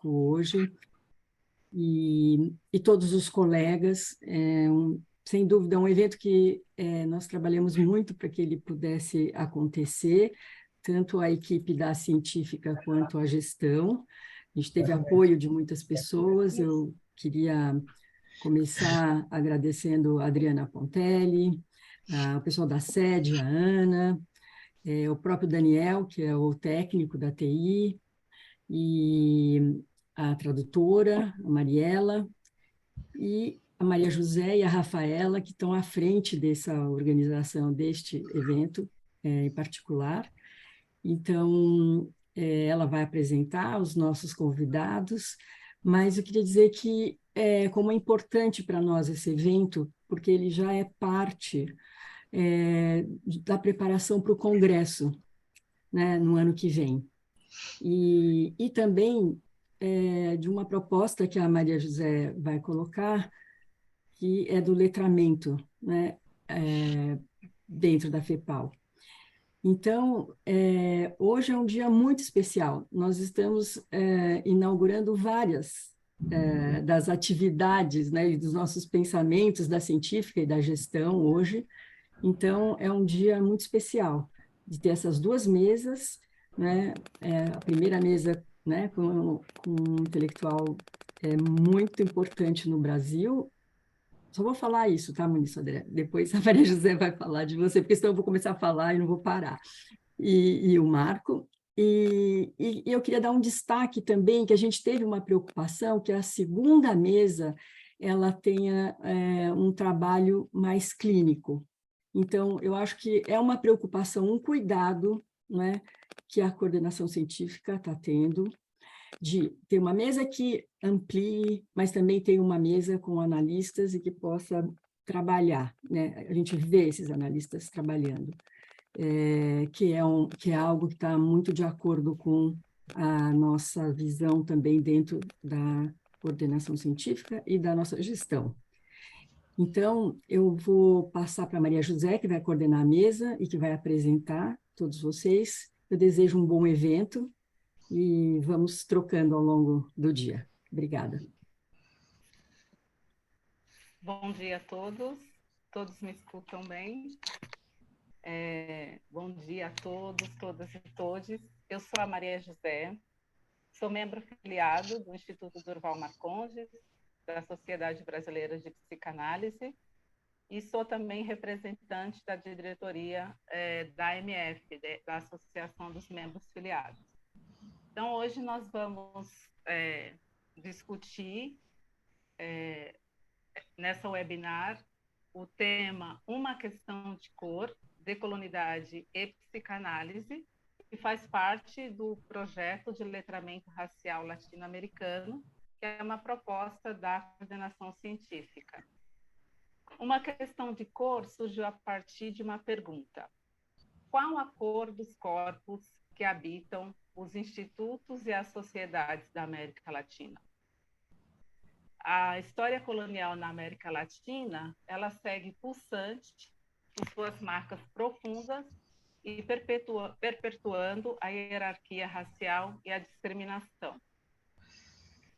hoje, e todos os colegas. Sem dúvida, é um evento que nós trabalhamos muito para que ele pudesse acontecer, tanto a equipe da científica quanto a gestão. A gente teve apoio de muitas pessoas. Eu queria começar agradecendo a Adriana Pontelli, o pessoal da sede, a Ana, o próprio Daniel, que é o técnico da TI, e a tradutora, a Mariela, e a Maria José e a Rafaela, que estão à frente dessa organização, deste evento em particular. Então, ela vai apresentar os nossos convidados, mas eu queria dizer que como é importante para nós esse evento, porque ele já é parte da preparação para o Congresso, né, no ano que vem. E também de uma proposta que a Maria José vai colocar, que é do letramento, né, dentro da FEPAL. Então, hoje é um dia muito especial. Nós estamos inaugurando várias das atividades, né, e dos nossos pensamentos da científica e da gestão hoje. Então, é um dia muito especial de ter essas duas mesas, né? A primeira mesa, né, com um intelectual muito importante no Brasil. Só vou falar isso, tá, Muniz Sodré? Depois a Maria José vai falar de você, porque senão eu vou começar a falar e não vou parar. E o Marco. E eu queria dar um destaque também, que a gente teve uma preocupação, que a segunda mesa ela tenha um trabalho mais clínico. Então, eu acho que é uma preocupação, um cuidado, né, que a coordenação científica está tendo, de ter uma mesa que amplie, mas também tem uma mesa com analistas e que possa trabalhar, né? A gente vê esses analistas trabalhando, que é algo que está muito de acordo com a nossa visão também dentro da coordenação científica e da nossa gestão. Então, eu vou passar para a Maria José, que vai coordenar a mesa e que vai apresentar todos vocês. Eu desejo um bom evento e vamos trocando ao longo do dia. Obrigada. Bom dia a todos. Todos me escutam bem? Bom dia a todos, todas e todes. Eu sou a Maria José, sou membro afiliado do Instituto Durval Marcondes, da Sociedade Brasileira de Psicanálise, e sou também representante da diretoria da AMF, da Associação dos Membros Filiados. Então, hoje nós vamos discutir nessa webinar o tema Uma Questão de Cor, Decolonidade e Psicanálise, que faz parte do projeto de letramento racial latino-americano, que é uma proposta da coordenação científica. Uma questão de cor surgiu a partir de uma pergunta: qual a cor dos corpos que habitam os institutos e as sociedades da América Latina? A história colonial na América Latina, ela segue pulsante por suas marcas profundas e perpetuando a hierarquia racial e a discriminação.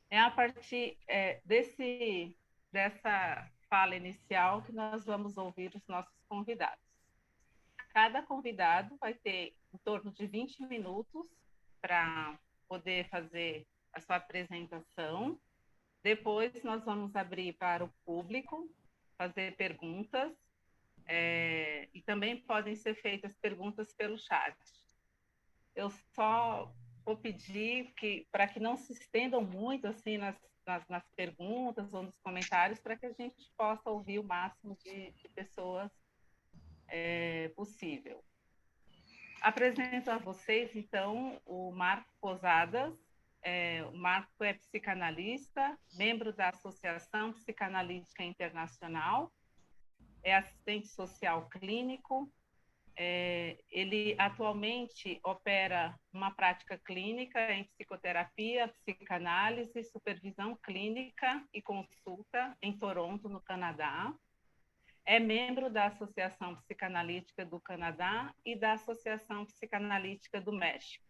É a partir dessa fala inicial que nós vamos ouvir os nossos convidados. Cada convidado vai ter em torno de 20 minutos para poder fazer a sua apresentação. Depois nós vamos abrir para o público fazer perguntas e também podem ser feitas perguntas pelo chat. Eu só vou pedir para que não se estendam muito assim nas perguntas ou nos comentários, para que a gente possa ouvir o máximo de pessoas possível. Apresento a vocês, então, o Marco Posadas. O Marco é psicanalista, membro da Associação Psicanalítica Internacional, é assistente social clínico. Ele atualmente opera uma prática clínica em psicoterapia, psicanálise, supervisão clínica e consulta em Toronto, no Canadá. É membro da Associação Psicanalítica do Canadá e da Associação Psicanalítica do México.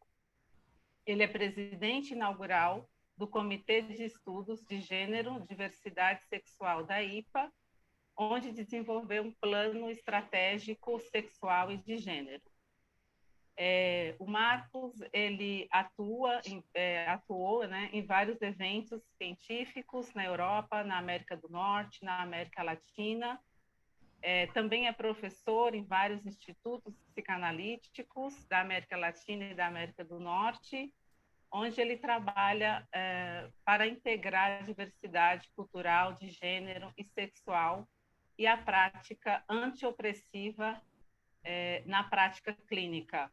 Ele é presidente inaugural do Comitê de Estudos de Gênero, Diversidade Sexual da IPA, onde desenvolveu um plano estratégico sexual e de gênero. O Marcos ele atuou, né, em vários eventos científicos na Europa, na América do Norte, na América Latina. Também é professor em vários institutos psicanalíticos da América Latina e da América do Norte, onde ele trabalha para integrar a diversidade cultural, de gênero e sexual e a prática antiopressiva na prática clínica.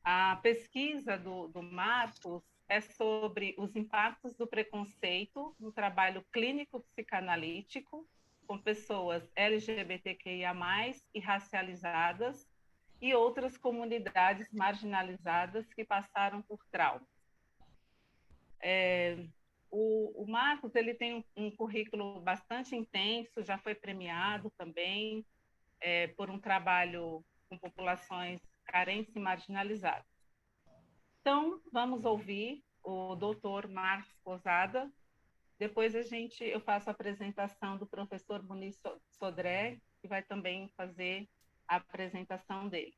A pesquisa do Marcos é sobre os impactos do preconceito no trabalho clínico psicanalítico com pessoas LGBTQIA+, e racializadas, e outras comunidades marginalizadas que passaram por trauma. O Marcos ele tem um currículo bastante intenso, já foi premiado também por um trabalho com populações carentes e marginalizadas. Então, vamos ouvir o doutor Marcos Pousada. Depois eu faço a apresentação do professor Muniz Sodré, que vai também fazer a apresentação dele.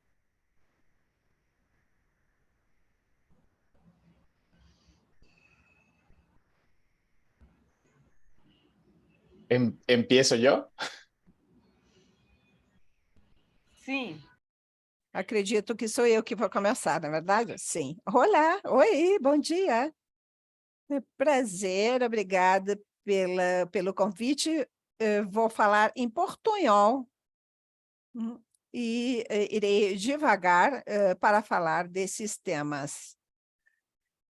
¿Empiezo yo? Sim. Acredito que sou eu que vou começar, na verdade? Sim. Olá, oi, bom dia. Prazer, obrigada pelo convite. Vou falar em portunhol e irei devagar para falar desses temas.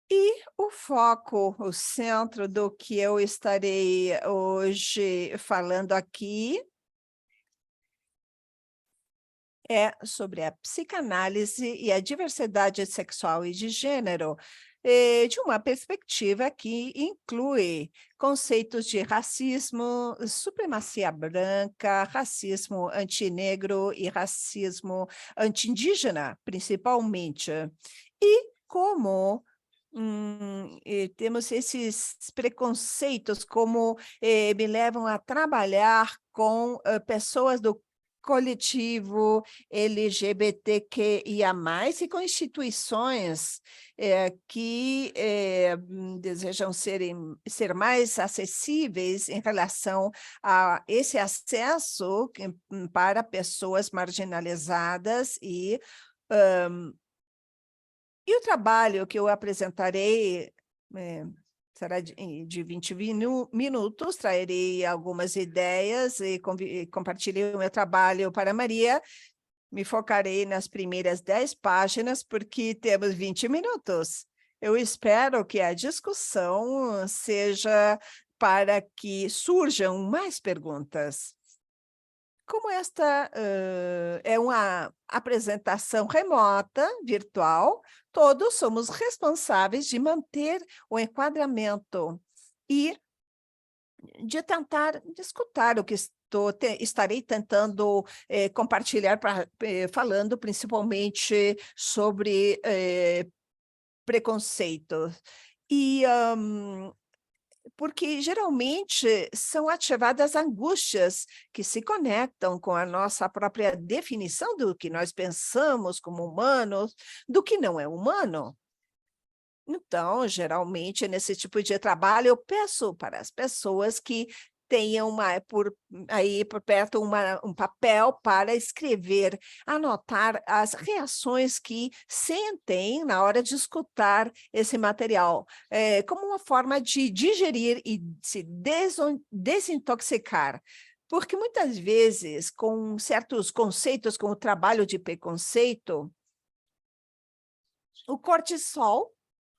E o foco, o centro do que eu estarei hoje falando aqui é sobre a psicanálise e a diversidade sexual e de gênero, de uma perspectiva que inclui conceitos de racismo, supremacia branca, racismo antinegro e racismo anti-indígena, principalmente. E como temos esses preconceitos, como me levam a trabalhar com pessoas do coletivo LGBTQIA+, e com instituições que desejam ser mais acessíveis em relação a esse acesso para pessoas marginalizadas e o trabalho que eu apresentarei será de 20 minutos, trarei algumas ideias e compartilhei o meu trabalho para a Maria. Me focarei nas primeiras 10 páginas, porque temos 20 minutos. Eu espero que a discussão seja para que surjam mais perguntas. Como esta é uma apresentação remota, virtual, todos somos responsáveis de manter o enquadramento e de tentar escutar o que estarei tentando compartilhar, falando principalmente sobre preconceito. E porque geralmente são ativadas angústias que se conectam com a nossa própria definição do que nós pensamos como humanos, do que não é humano. Então, geralmente, nesse tipo de trabalho, eu peço para as pessoas que tenham por perto um papel para escrever, anotar as reações que sentem na hora de escutar esse material, como uma forma de digerir e se desintoxicar. Porque muitas vezes, com certos conceitos, como o trabalho de preconceito, o cortisol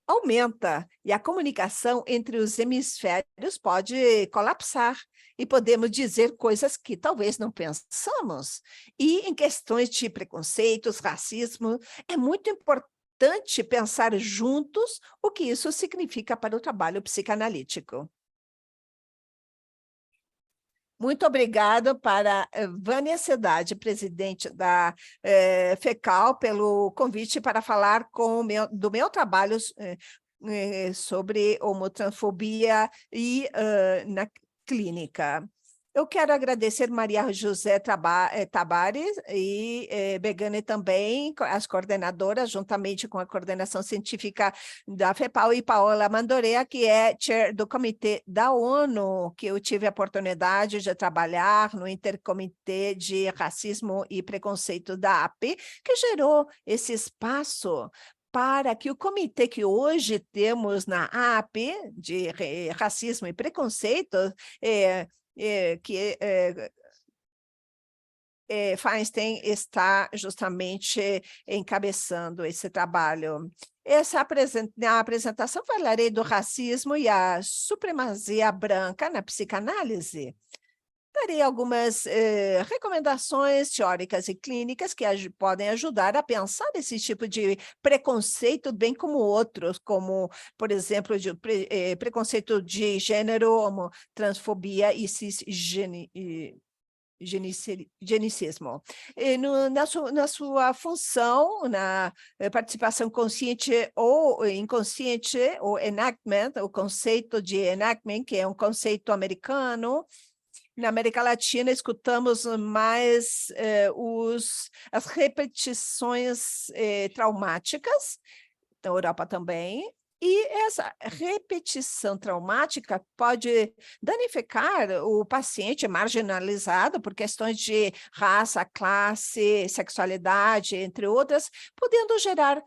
aumenta e a comunicação entre os hemisférios pode colapsar e podemos dizer coisas que talvez não pensamos. E em questões de preconceitos, racismo, é muito importante pensar juntos o que isso significa para o trabalho psicanalítico. Muito obrigada para Vânia Cidade, presidente da FECAL, pelo convite para falar do meu trabalho sobre homotransfobia e na clínica. Eu quero agradecer Maria José Tabares e Begane também, as coordenadoras, juntamente com a coordenação científica da FEPAL, e Paola Mandorea, que é chair do Comitê da ONU, que eu tive a oportunidade de trabalhar no Intercomitê de Racismo e Preconceito da AP, que gerou esse espaço para que o comitê que hoje temos na AP, de racismo e preconceito, que Feinstein está justamente encabeçando esse trabalho. Na apresentação falarei do racismo e a supremacia branca na psicanálise. Darei algumas recomendações teóricas e clínicas que podem ajudar a pensar esse tipo de preconceito, bem como outros, como, por exemplo, preconceito de gênero, homotransfobia e cisgenicismo. Na sua função, na participação consciente ou inconsciente, o enactment, o conceito de enactment, que é um conceito americano. Na América Latina, escutamos mais as repetições traumáticas, na Europa também, e essa repetição traumática pode danificar o paciente marginalizado por questões de raça, classe, sexualidade, entre outras, podendo gerar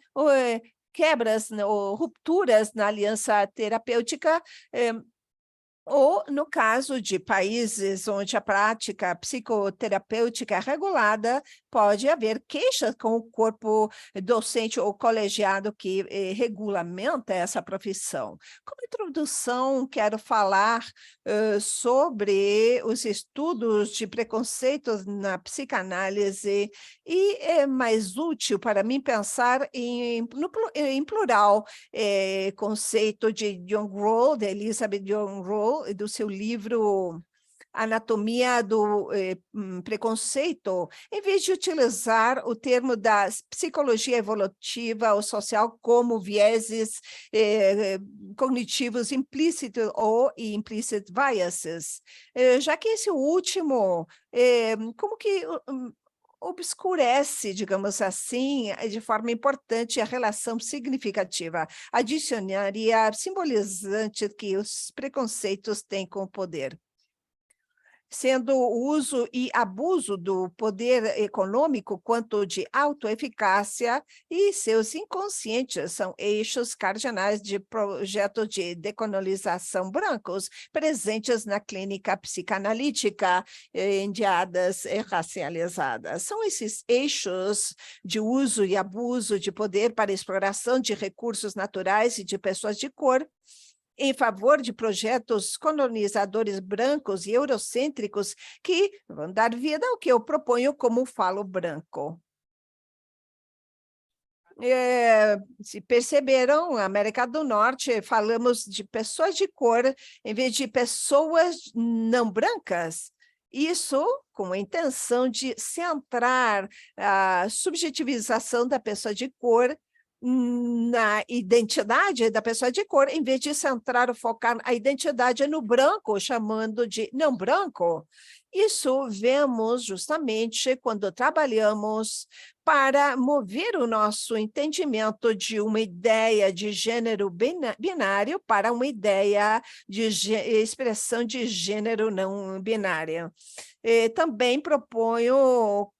quebras ou rupturas na aliança terapêutica, ou, no caso de países onde a prática psicoterapêutica é regulada, pode haver queixas com o corpo docente ou colegiado que regulamenta essa profissão. Como introdução, quero falar sobre os estudos de preconceitos na psicanálise, e é mais útil para mim pensar em plural, conceito de John Rawls, de Elizabeth John Rawls, do seu livro Anatomia do Preconceito, em vez de utilizar o termo da psicologia evolutiva ou social como vieses cognitivos implícitos ou implicit biases, já que esse último, como que obscurece, digamos assim, de forma importante a relação significativa, adicionaria simbolizante que os preconceitos têm com o poder. Sendo o uso e abuso do poder econômico quanto de autoeficácia, e seus inconscientes são eixos cardinais de projetos de decolonização brancos presentes na clínica psicanalítica, indiadas e racializadas. São esses eixos de uso e abuso de poder para exploração de recursos naturais e de pessoas de cor, em favor de projetos colonizadores brancos e eurocêntricos que vão dar vida ao que eu proponho como falo branco. Se perceberam, na América do Norte, falamos de pessoas de cor em vez de pessoas não brancas. Isso com a intenção de centrar a subjetivização da pessoa de cor na identidade da pessoa de cor, em vez de centrar ou focar a identidade no branco, chamando de não branco. Isso vemos justamente quando trabalhamos para mover o nosso entendimento de uma ideia de gênero binário para uma ideia de expressão de gênero não binária. Também proponho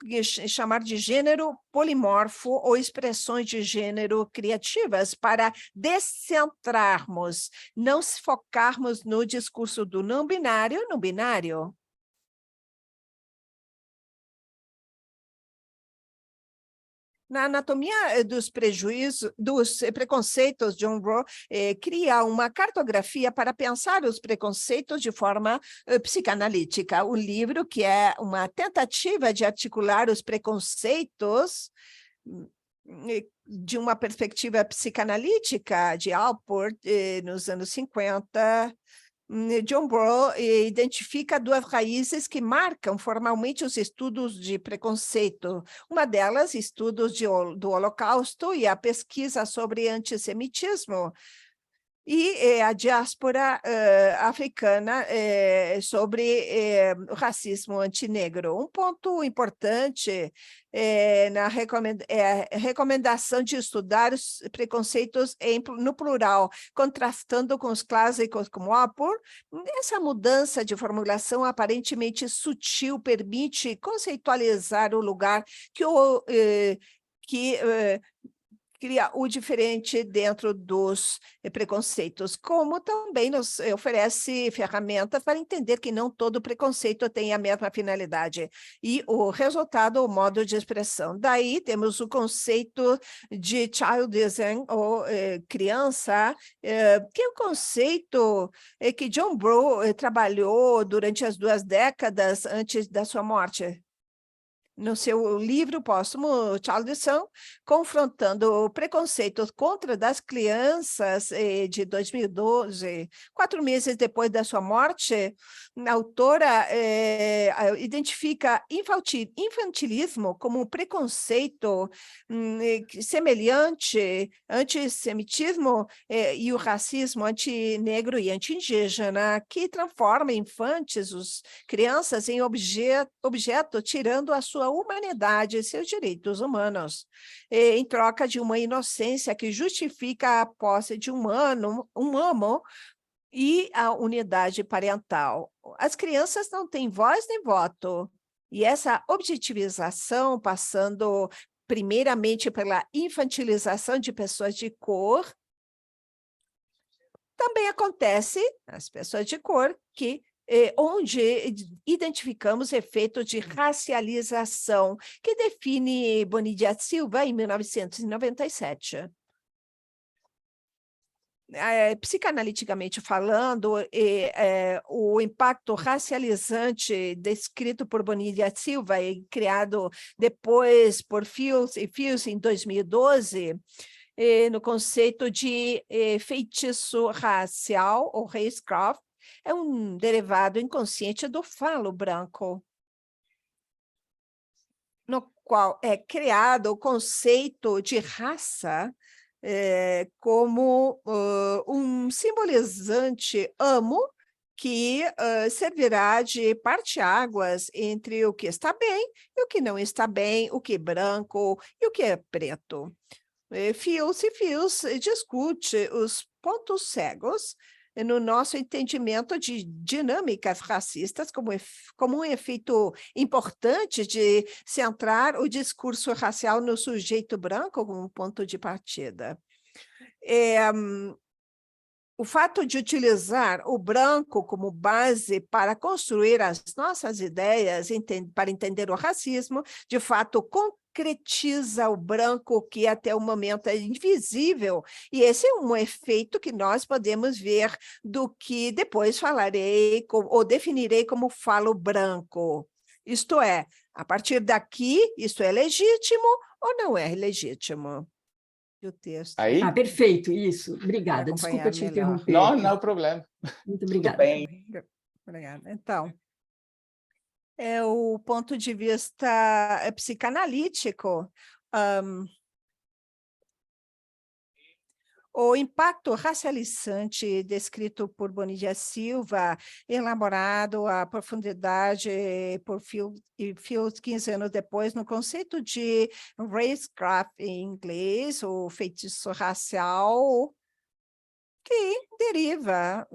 chamar de gênero polimorfo ou expressões de gênero criativas para descentrarmos, não se focarmos no discurso do não binário no binário. Na anatomia dos preconceitos, John Rawls cria uma cartografia para pensar os preconceitos de forma psicanalítica. O livro, que é uma tentativa de articular os preconceitos de uma perspectiva psicanalítica de Alport, nos anos 50, John Rawls identifica duas raízes que marcam formalmente os estudos de preconceito. Uma delas, estudos do Holocausto e a pesquisa sobre antissemitismo, e a diáspora africana sobre o racismo antinegro. Um ponto importante na recomendação de estudar os preconceitos no plural, contrastando com os clássicos como Apur. Essa mudança de formulação aparentemente sutil permite conceitualizar o lugar que cria o diferente dentro dos preconceitos, como também nos oferece ferramentas para entender que não todo preconceito tem a mesma finalidade. E o resultado, o modo de expressão. Daí temos o conceito de childism, ou criança, que é um conceito que John Brown trabalhou durante as 2 décadas antes da sua morte. No seu livro póstumo, Childism, confrontando preconceitos contra das crianças de 2012, 4 meses depois da sua morte, a autora identifica infantilismo como um preconceito semelhante, antissemitismo e o racismo antinegro e anti-indígena, que transforma infantes, crianças, em objeto, tirando a sua humanidade e seus direitos humanos, em troca de uma inocência que justifica a posse de um amo e a unidade parental. As crianças não têm voz nem voto, e essa objetivização, passando primeiramente pela infantilização de pessoas de cor, também acontece nas pessoas de cor onde identificamos efeito de racialização, que define Bonilla Silva em 1997. Psicanaliticamente falando, o impacto racializante descrito por Bonilla Silva e criado depois por Fields em 2012, no conceito de feitiço racial, ou racecraft, é um derivado inconsciente do falo branco, no qual é criado o conceito de raça como um simbolizante amo que servirá de parte-águas entre o que está bem e o que não está bem, o que é branco e o que é preto. Fields discute os pontos cegos no nosso entendimento de dinâmicas racistas como um efeito importante de centrar o discurso racial no sujeito branco como ponto de partida. O fato de utilizar o branco como base para construir as nossas ideias para entender o racismo, de fato, concretiza o branco que até o momento é invisível, e esse é um efeito que nós podemos ver do que depois falarei ou definirei como falo branco. Isto é, a partir daqui, isto é legítimo ou não é legítimo? O texto. Aí? Perfeito, isso. Obrigada. Desculpa te interromper. Não, não é problema. Muito obrigada. Tudo bem. Obrigada. Então, o ponto de vista psicanalítico, o impacto racializante descrito por Bonilla Silva, elaborado à profundidade por Fields 15 anos depois, no conceito de racecraft em inglês, o feitiço racial, que deriva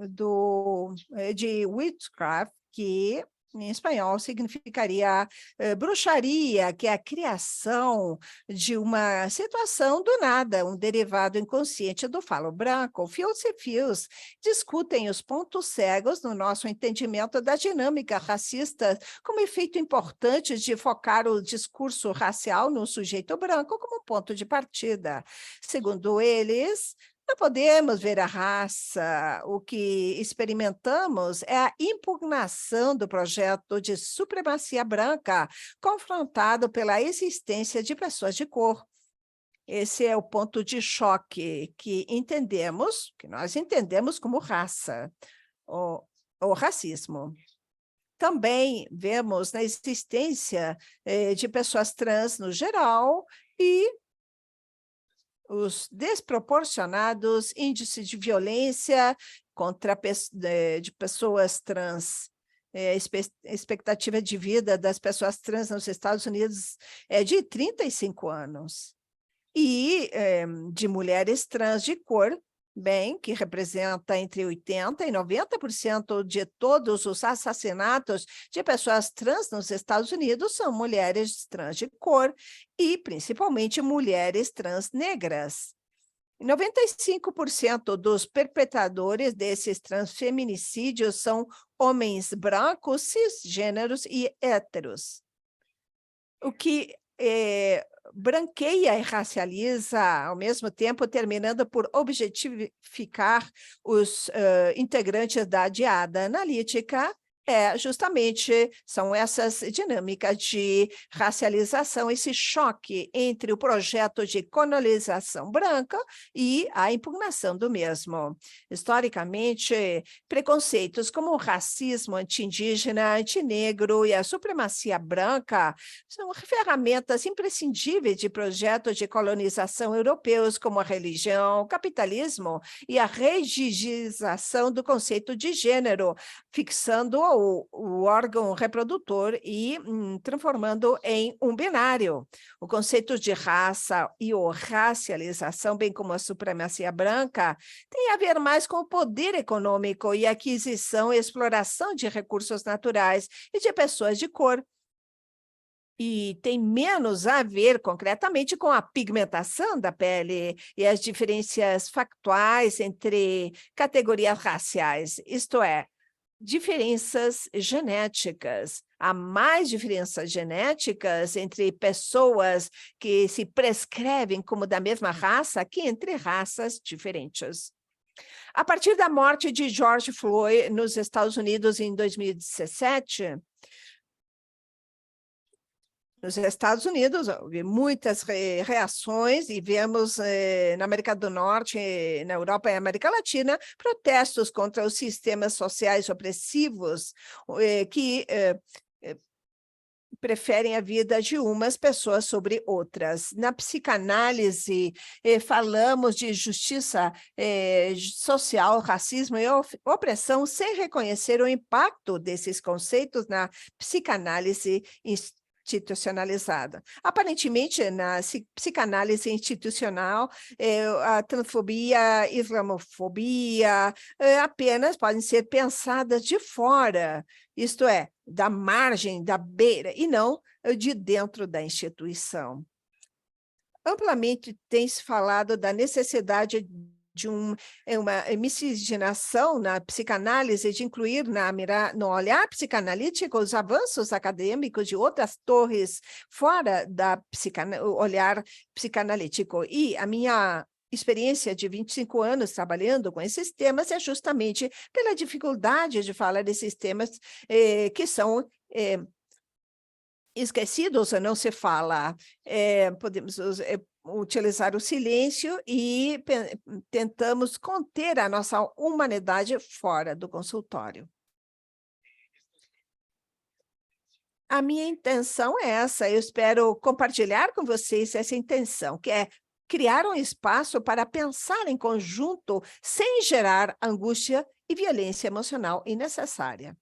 de witchcraft, que em espanhol significaria bruxaria, que é a criação de uma situação do nada, um derivado inconsciente do falo branco. Fields e Fields discutem os pontos cegos no nosso entendimento da dinâmica racista como efeito importante de focar o discurso racial no sujeito branco como ponto de partida. Segundo eles, não podemos ver a raça, o que experimentamos é a impugnação do projeto de supremacia branca, confrontado pela existência de pessoas de cor. Esse é o ponto de choque que nós entendemos como raça, ou racismo. Também vemos na existência de pessoas trans no geral e os desproporcionados índices de violência de pessoas trans. A expectativa de vida das pessoas trans nos Estados Unidos é de 35 anos. E de mulheres trans de cor, que representa entre 80% e 90% de todos os assassinatos de pessoas trans nos Estados Unidos são mulheres trans de cor e, principalmente, mulheres trans negras. 95% dos perpetradores desses transfeminicídios são homens brancos, cisgêneros e héteros. O que branqueia e racializa, ao mesmo tempo, terminando por objetificar os integrantes da diada analítica, são essas dinâmicas de racialização, esse choque entre o projeto de colonização branca e a impugnação do mesmo. Historicamente, preconceitos como o racismo anti-indígena, anti-negro e a supremacia branca são ferramentas imprescindíveis de projetos de colonização europeus, como a religião, o capitalismo e a rigidização do conceito de gênero, fixando o órgão reprodutor e transformando em um binário. O conceito de raça e a racialização, bem como a supremacia branca, tem a ver mais com o poder econômico e aquisição e exploração de recursos naturais e de pessoas de cor. E tem menos a ver concretamente com a pigmentação da pele e as diferenças factuais entre categorias raciais, isto é, diferenças genéticas. Há mais diferenças genéticas entre pessoas que se prescrevem como da mesma raça que entre raças diferentes. A partir da morte de George Floyd nos Estados Unidos em 2017, nos Estados Unidos, houve muitas reações e vemos na América do Norte, na Europa e América Latina, protestos contra os sistemas sociais opressivos que preferem a vida de umas pessoas sobre outras. Na psicanálise, falamos de justiça social, racismo e opressão sem reconhecer o impacto desses conceitos na psicanálise institucionalizada. Aparentemente, na psicanálise institucional, a transfobia, a islamofobia apenas podem ser pensadas de fora, isto é, da margem, da beira, e não de dentro da instituição. Amplamente tem-se falado da necessidade de uma miscigenação na psicanálise, de incluir no olhar psicanalítico os avanços acadêmicos de outras torres fora da olhar psicanalítico. E a minha experiência de 25 anos trabalhando com esses temas é justamente pela dificuldade de falar desses temas que são esquecidos ou não se fala. Podemos utilizar o silêncio e tentamos conter a nossa humanidade fora do consultório. A minha intenção é essa, eu espero compartilhar com vocês essa intenção, que é criar um espaço para pensar em conjunto sem gerar angústia e violência emocional innecessária.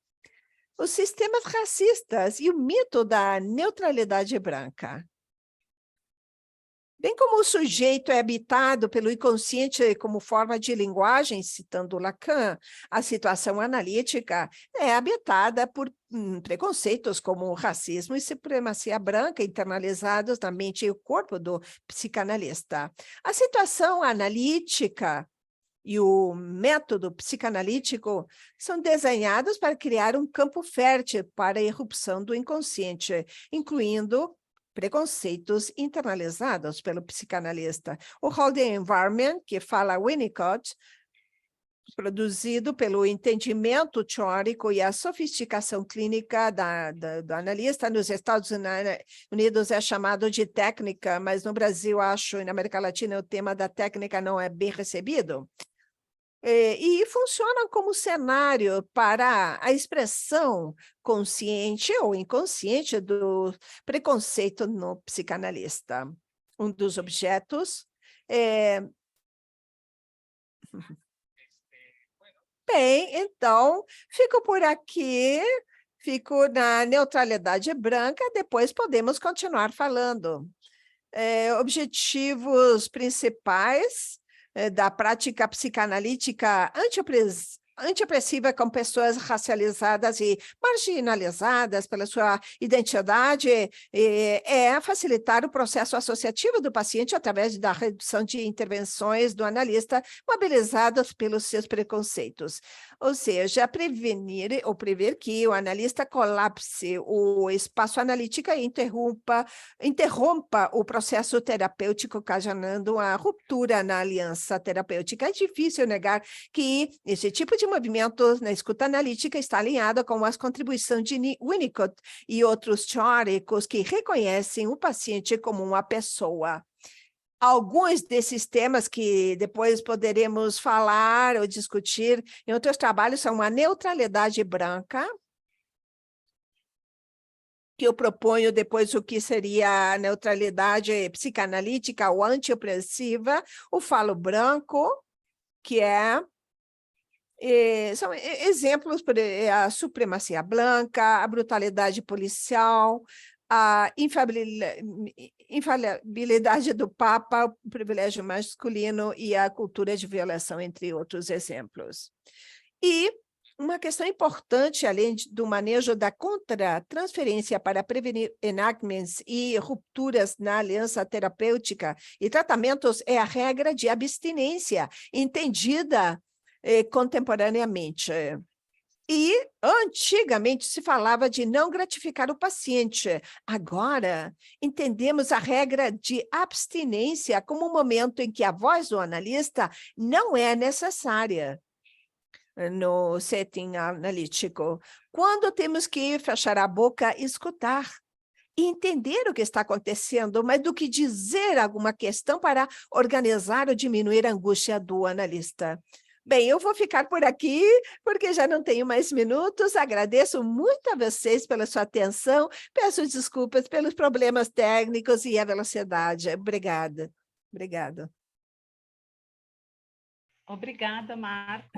Os sistemas racistas e o mito da neutralidade branca. Bem como o sujeito é habitado pelo inconsciente como forma de linguagem, citando Lacan, a situação analítica é habitada por preconceitos como racismo e supremacia branca internalizados na mente e o corpo do psicanalista. A situação analítica e o método psicanalítico são desenhados para criar um campo fértil para a irrupção do inconsciente, incluindo preconceitos internalizados pelo psicanalista. O Holding Environment, que fala Winnicott, produzido pelo entendimento teórico e a sofisticação clínica do analista nos Estados Unidos é chamado de técnica, mas no Brasil, acho, e na América Latina, o tema da técnica não é bem recebido. E funcionam como cenário para a expressão consciente ou inconsciente do preconceito no psicanalista. Um dos objetos Bem, então, fico por aqui, fico na neutralidade branca, depois podemos continuar falando. Objetivos principais da prática psicanalítica antiopressiva com pessoas racializadas e marginalizadas pela sua identidade é facilitar o processo associativo do paciente através da redução de intervenções do analista mobilizadas pelos seus preconceitos. Ou seja, prevenir ou prever que o analista colapse o espaço analítico e interrompa o processo terapêutico, ocasionando uma ruptura na aliança terapêutica. É difícil negar que esse tipo de movimento na escuta analítica está alinhado com as contribuições de Winnicott e outros teóricos que reconhecem o paciente como uma pessoa. Alguns desses temas que depois poderemos falar ou discutir em outros trabalhos são a neutralidade branca, que eu proponho depois o que seria a neutralidade psicanalítica ou antiopressiva, o falo branco, que são exemplos para a supremacia branca, a brutalidade policial, a infalibilidade do Papa, o privilégio masculino e a cultura de violação, entre outros exemplos. E uma questão importante, além do manejo da contra-transferência para prevenir enactments e rupturas na aliança terapêutica e tratamentos, é a regra de abstinência, entendida contemporaneamente. E, antigamente, se falava de não gratificar o paciente. Agora, entendemos a regra de abstinência como um momento em que a voz do analista não é necessária no setting analítico. Quando temos que fechar a boca e escutar, e entender o que está acontecendo, mas do que dizer alguma questão para organizar ou diminuir a angústia do analista. Bem, eu vou ficar por aqui, porque já não tenho mais minutos. Agradeço muito a vocês pela sua atenção. Peço desculpas pelos problemas técnicos e a velocidade. Obrigada. Obrigada. Obrigada, Marco.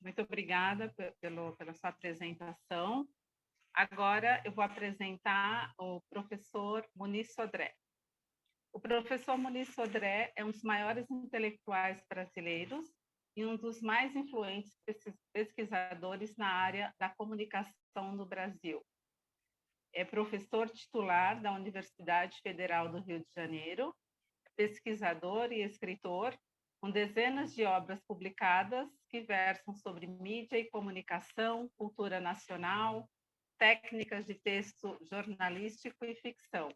Muito obrigada pela sua apresentação. Agora eu vou apresentar o professor Muniz Sodré. O professor Muniz Sodré é um dos maiores intelectuais brasileiros e um dos mais influentes pesquisadores na área da comunicação no Brasil. É professor titular da Universidade Federal do Rio de Janeiro, pesquisador e escritor, com dezenas de obras publicadas que versam sobre mídia e comunicação, cultura nacional, técnicas de texto jornalístico e ficção,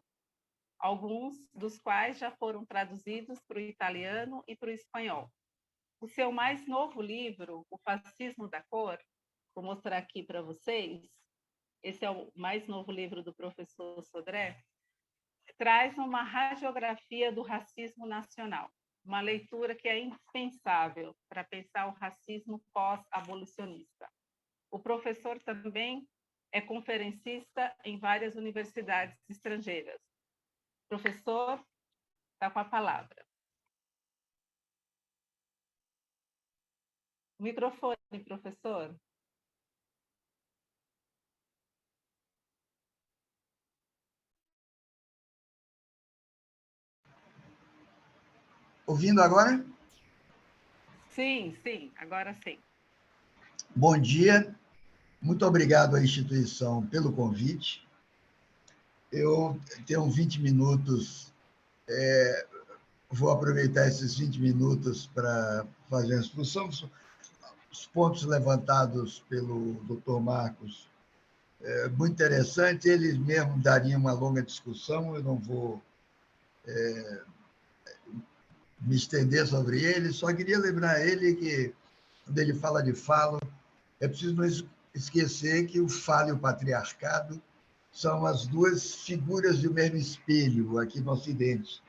alguns dos quais já foram traduzidos para o italiano e para o espanhol. O seu mais novo livro, O Fascismo da Cor, vou mostrar aqui para vocês, esse é o mais novo livro do professor Sodré, traz uma radiografia do racismo nacional, uma leitura que é indispensável para pensar o racismo pós-abolicionista. O professor também é conferencista em várias universidades estrangeiras. Professor, está com a palavra. Microfone, professor. Ouvindo agora? Sim, agora sim. Bom dia, muito obrigado à instituição pelo convite. Eu tenho 20 minutos, vou aproveitar esses 20 minutos para fazer a exposição. Os pontos levantados pelo Dr. Marcos, muito interessante, ele mesmo daria uma longa discussão, eu não vou me estender sobre ele, só queria lembrar ele que, quando ele fala de falo, é preciso não esquecer que o falo e o patriarcado são as duas figuras do mesmo espelho aqui no Ocidente.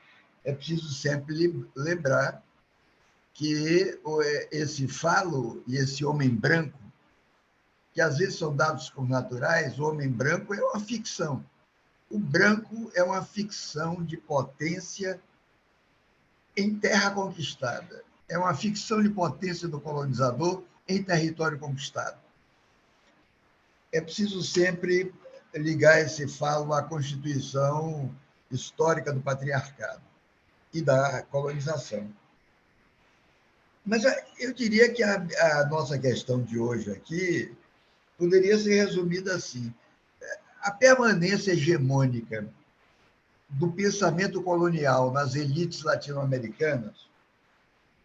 É preciso sempre lembrar que esse falo e esse homem branco, que às vezes são dados como naturais, o homem branco é uma ficção. O branco é uma ficção de potência em terra conquistada. É uma ficção de potência do colonizador em território conquistado. É preciso sempre ligar esse falo à constituição histórica do patriarcado e da colonização. Mas eu diria que a nossa questão de hoje aqui poderia ser resumida assim: a permanência hegemônica do pensamento colonial nas elites latino-americanas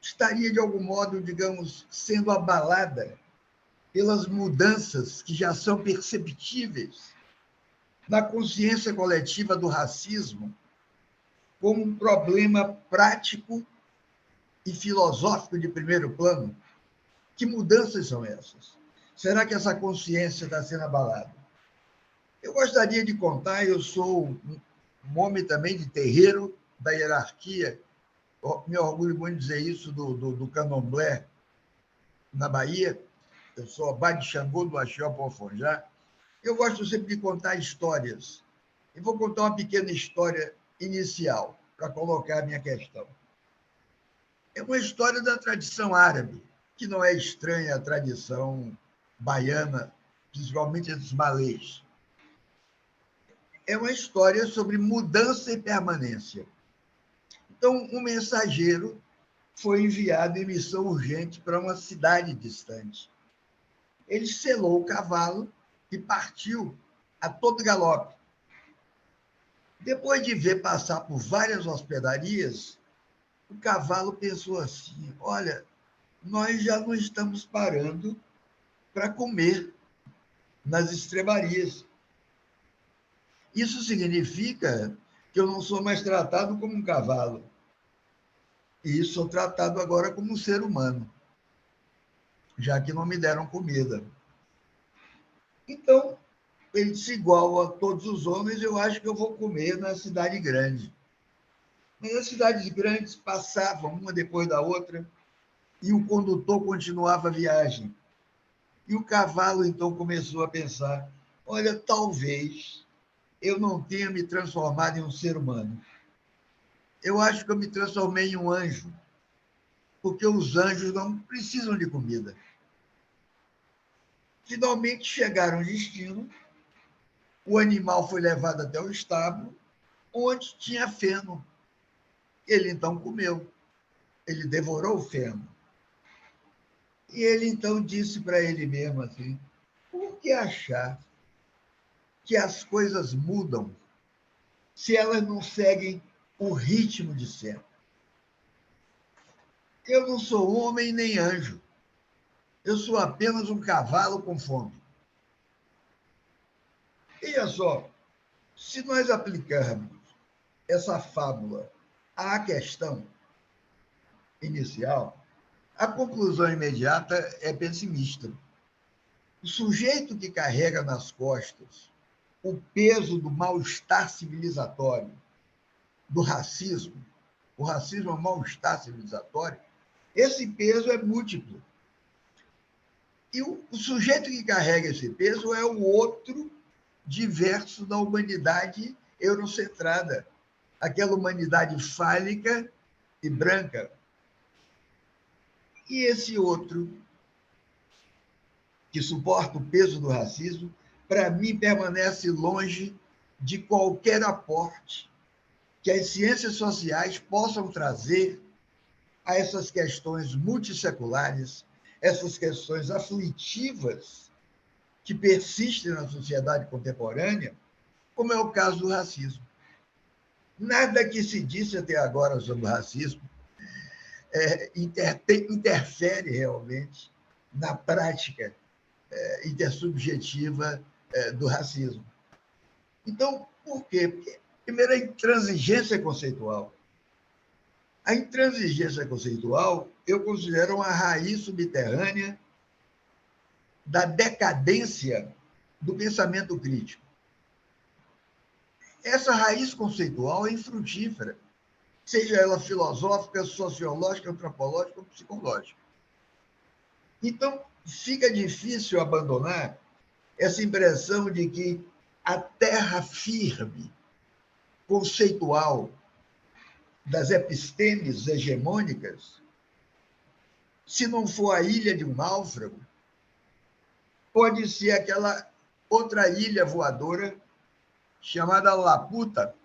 estaria, de algum modo, digamos, sendo abalada pelas mudanças que já são perceptíveis na consciência coletiva do racismo como um problema prático e filosófico de primeiro plano. Que mudanças são essas? Será que essa consciência está sendo abalada? Eu gostaria de contar, eu sou um homem também de terreiro da hierarquia, me orgulho muito de dizer isso, do candomblé na Bahia. Eu sou abade de Xangô do Axé Pofonjá. Eu gosto sempre de contar histórias. E vou contar uma pequena história inicial para colocar a minha questão. É uma história da tradição árabe, que não é estranha à tradição baiana, principalmente dos malês. É uma história sobre mudança e permanência. Então, um mensageiro foi enviado em missão urgente para uma cidade distante. Ele selou o cavalo e partiu a todo galope. Depois de ver passar por várias hospedarias, o cavalo pensou assim: olha, nós já não estamos parando para comer nas estrebarias. Isso significa que eu não sou mais tratado como um cavalo, e sou tratado agora como um ser humano, já que não me deram comida. Então, ele disse: igual a todos os homens, eu acho que eu vou comer na cidade grande. Mas as cidades grandes passavam uma depois da outra e o condutor continuava a viagem. E o cavalo, então, começou a pensar: olha, talvez eu não tenha me transformado em um ser humano. Eu acho que eu me transformei em um anjo, porque os anjos não precisam de comida. Finalmente chegaram ao destino, o animal foi levado até o estábulo, onde tinha feno. Ele então comeu, ele devorou o feno. E ele então disse para ele mesmo assim: por que achar que as coisas mudam se elas não seguem o ritmo de sempre? Eu não sou homem nem anjo. Eu sou apenas um cavalo com fome. E olha só, se nós aplicarmos essa fábula à questão inicial, a conclusão imediata é pessimista. O sujeito que carrega nas costas o peso do mal-estar civilizatório, do racismo, o racismo é um mal-estar civilizatório, esse peso é múltiplo. E o sujeito que carrega esse peso é o outro diverso da humanidade eurocentrada, aquela humanidade fálica e branca. E esse outro, que suporta o peso do racismo, para mim permanece longe de qualquer aporte que as ciências sociais possam trazer a essas questões multisseculares, essas questões aflitivas que persistem na sociedade contemporânea, como é o caso do racismo. Nada que se disse até agora sobre o racismo interfere realmente na prática intersubjetiva do racismo. Então, por quê? Porque, primeiro, a intransigência conceitual. A intransigência conceitual eu considero uma raiz subterrânea da decadência do pensamento crítico. Essa raiz conceitual é infrutífera, seja ela filosófica, sociológica, antropológica ou psicológica. Então, fica difícil abandonar essa impressão de que a terra firme, conceitual, das epistemes hegemônicas, se não for a ilha de um náufrago, pode ser aquela outra ilha voadora chamada Laputa,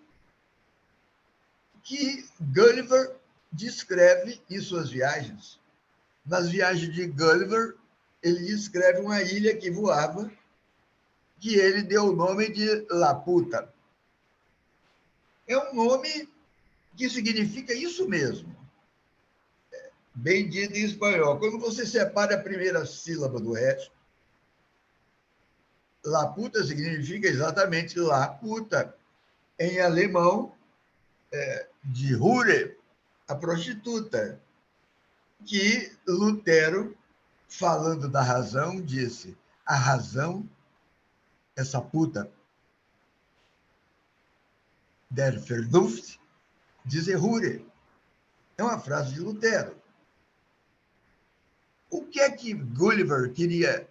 que Gulliver descreve em suas viagens. Nas viagens de Gulliver, ele descreve uma ilha que voava, que ele deu o nome de Laputa. É um nome que significa isso mesmo, bem dito em espanhol. Quando você separa a primeira sílaba do resto, Laputa significa exatamente La puta, em alemão, de Hure, a prostituta, que Lutero, falando da razão, disse: a razão, essa puta, der Vernunft, diz Hure. É uma frase de Lutero. O que é que Gulliver queria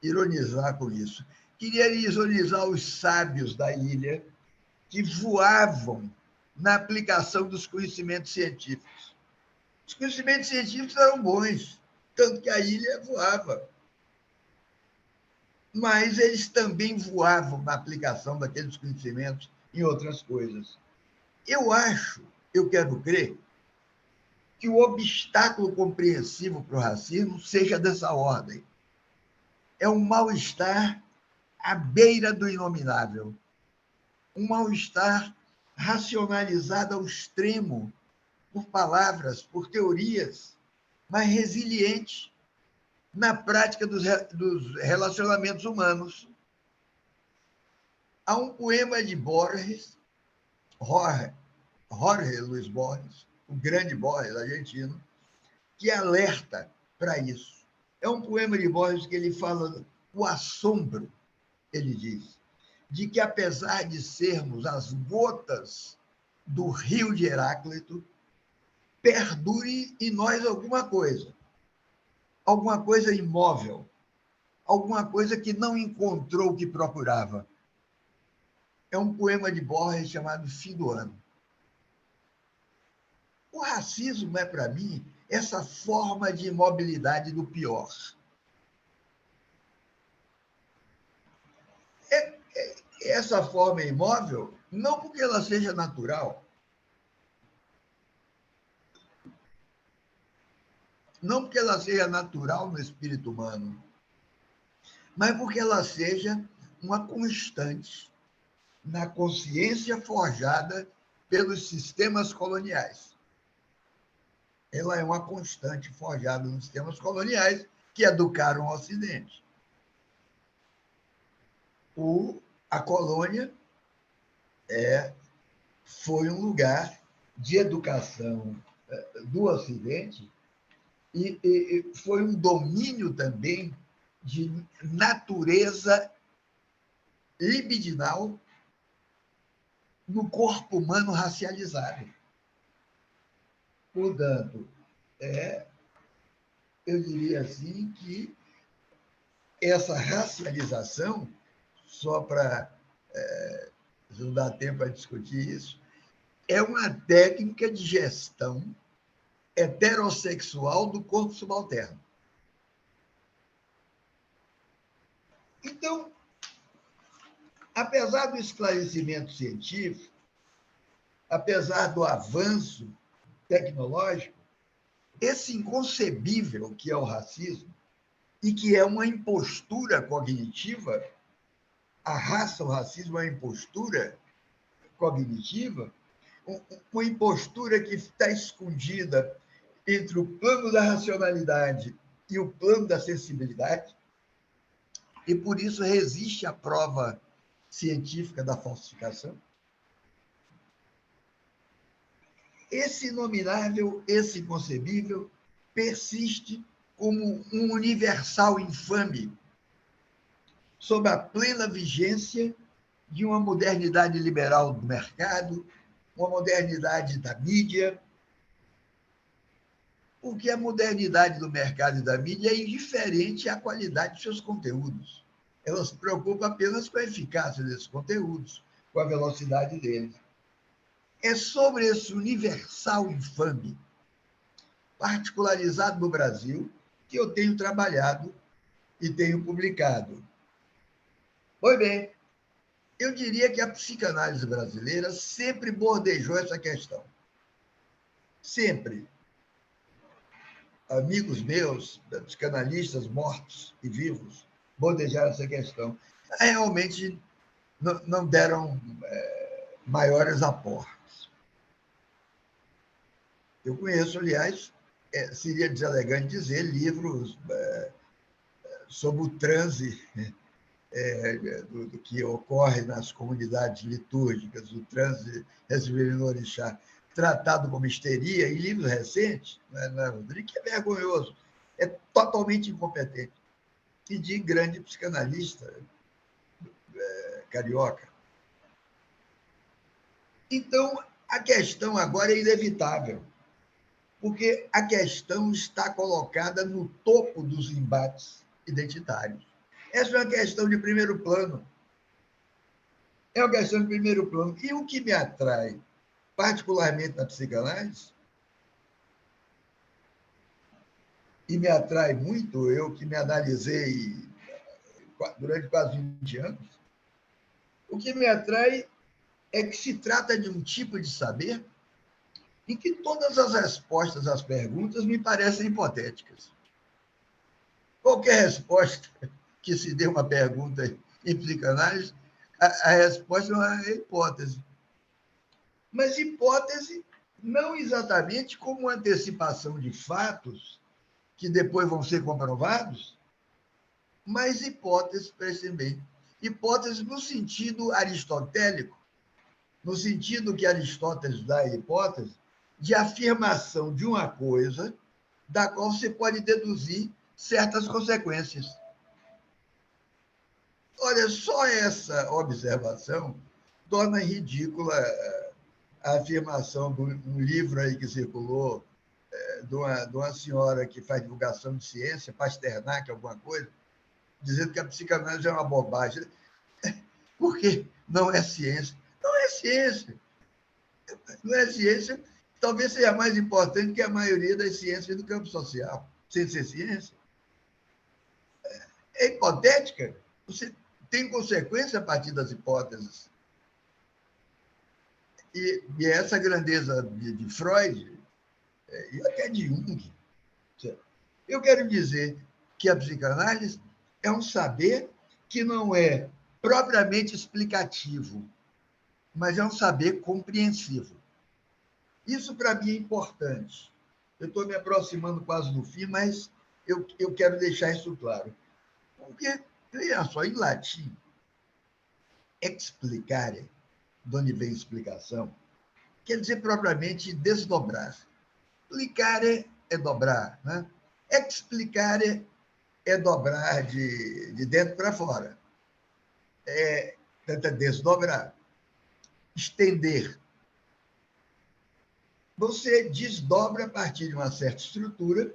ironizar com isso? Queria ironizar os sábios da ilha que voavam na aplicação dos conhecimentos científicos. Os conhecimentos científicos eram bons, tanto que a ilha voava. Mas eles também voavam na aplicação daqueles conhecimentos em outras coisas. Eu quero crer, que o obstáculo compreensivo para o racismo seja dessa ordem. É um mal-estar à beira do inominável, um mal-estar racionalizado ao extremo por palavras, por teorias, mas resiliente na prática dos relacionamentos humanos. Há um poema de Borges, Jorge Luis Borges, o grande Borges argentino, que alerta para isso. É um poema de Borges que ele fala o assombro, ele diz, de que, apesar de sermos as gotas do rio de Heráclito, perdure em nós alguma coisa imóvel, alguma coisa que não encontrou o que procurava. É um poema de Borges chamado Fim do Ano. O racismo é, para mim, essa forma de imobilidade do pior. Essa forma é imóvel, não porque ela seja natural, não porque ela seja natural no espírito humano, mas porque ela seja uma constante na consciência forjada pelos sistemas coloniais. Ela é uma constante forjada nos sistemas coloniais que educaram o Ocidente. A colônia foi um lugar de educação do Ocidente e foi um domínio também de natureza libidinal no corpo humano racializado. Portanto, eu diria assim que essa racialização, só para não dar tempo a discutir isso, é uma técnica de gestão heterossexual do corpo subalterno. Então, apesar do esclarecimento científico, apesar do avanço tecnológico, esse inconcebível que é o racismo e que é uma impostura cognitiva, a raça, o racismo é uma impostura cognitiva, uma impostura que está escondida entre o plano da racionalidade e o plano da sensibilidade, e por isso resiste à prova científica da falsificação. Esse inominável, esse inconcebível, persiste como um universal infame, sob a plena vigência de uma modernidade liberal do mercado, uma modernidade da mídia, porque a modernidade do mercado e da mídia é indiferente à qualidade de seus conteúdos. Ela se preocupa apenas com a eficácia desses conteúdos, com a velocidade deles. é sobre esse universal infame, particularizado no Brasil, que eu tenho trabalhado e tenho publicado. Pois bem, eu diria que a psicanálise brasileira sempre bordejou essa questão. Sempre. Amigos meus, psicanalistas mortos e vivos, bordejaram essa questão. Realmente não deram maiores aportes. Eu conheço, aliás, seria deselegante dizer, livros sobre o transe do que ocorre nas comunidades litúrgicas, o transe recebendo orixá, tratado como histeria, em livros recentes, Rodrigo, que é vergonhoso, é totalmente incompetente. E de grande psicanalista carioca. Então, a questão agora é inevitável, porque a questão está colocada no topo dos embates identitários. Essa é uma questão de primeiro plano. É uma questão de primeiro plano. E o que me atrai, particularmente na psicanálise, e me atrai muito, eu que me analisei durante quase 20 anos, o que me atrai é que se trata de um tipo de saber em que todas as respostas às perguntas me parecem hipotéticas. Qualquer resposta que se dê uma pergunta em psicanálise, a resposta é uma hipótese. Mas hipótese não exatamente como antecipação de fatos que depois vão ser comprovados, mas hipótese, prestem bem, hipótese no sentido aristotélico, no sentido que Aristóteles dá a hipótese de afirmação de uma coisa da qual você pode deduzir certas consequências. Olha, só essa observação torna ridícula a afirmação de um livro aí que circulou de uma senhora que faz divulgação de ciência, Pasternak, alguma coisa, dizendo que a psicanálise é uma bobagem. Porque não é ciência. Não é ciência. Não é ciência. Talvez seja mais importante que a maioria das ciências do campo social, sem ser ciência. É hipotética. Você tem consequência a partir das hipóteses. E essa grandeza de Freud, e até de Jung, eu quero dizer que a psicanálise é um saber que não é propriamente explicativo, mas é um saber compreensivo. Isso, para mim, é importante. Eu estou me aproximando quase do fim, mas eu quero deixar isso claro. Porque, veja só, em latim, explicare, de onde vem explicação, quer dizer propriamente desdobrar. Explicare é dobrar, né? Explicare é dobrar de dentro para fora. Tenta desdobrar. Estender. Você desdobra a partir de uma certa estrutura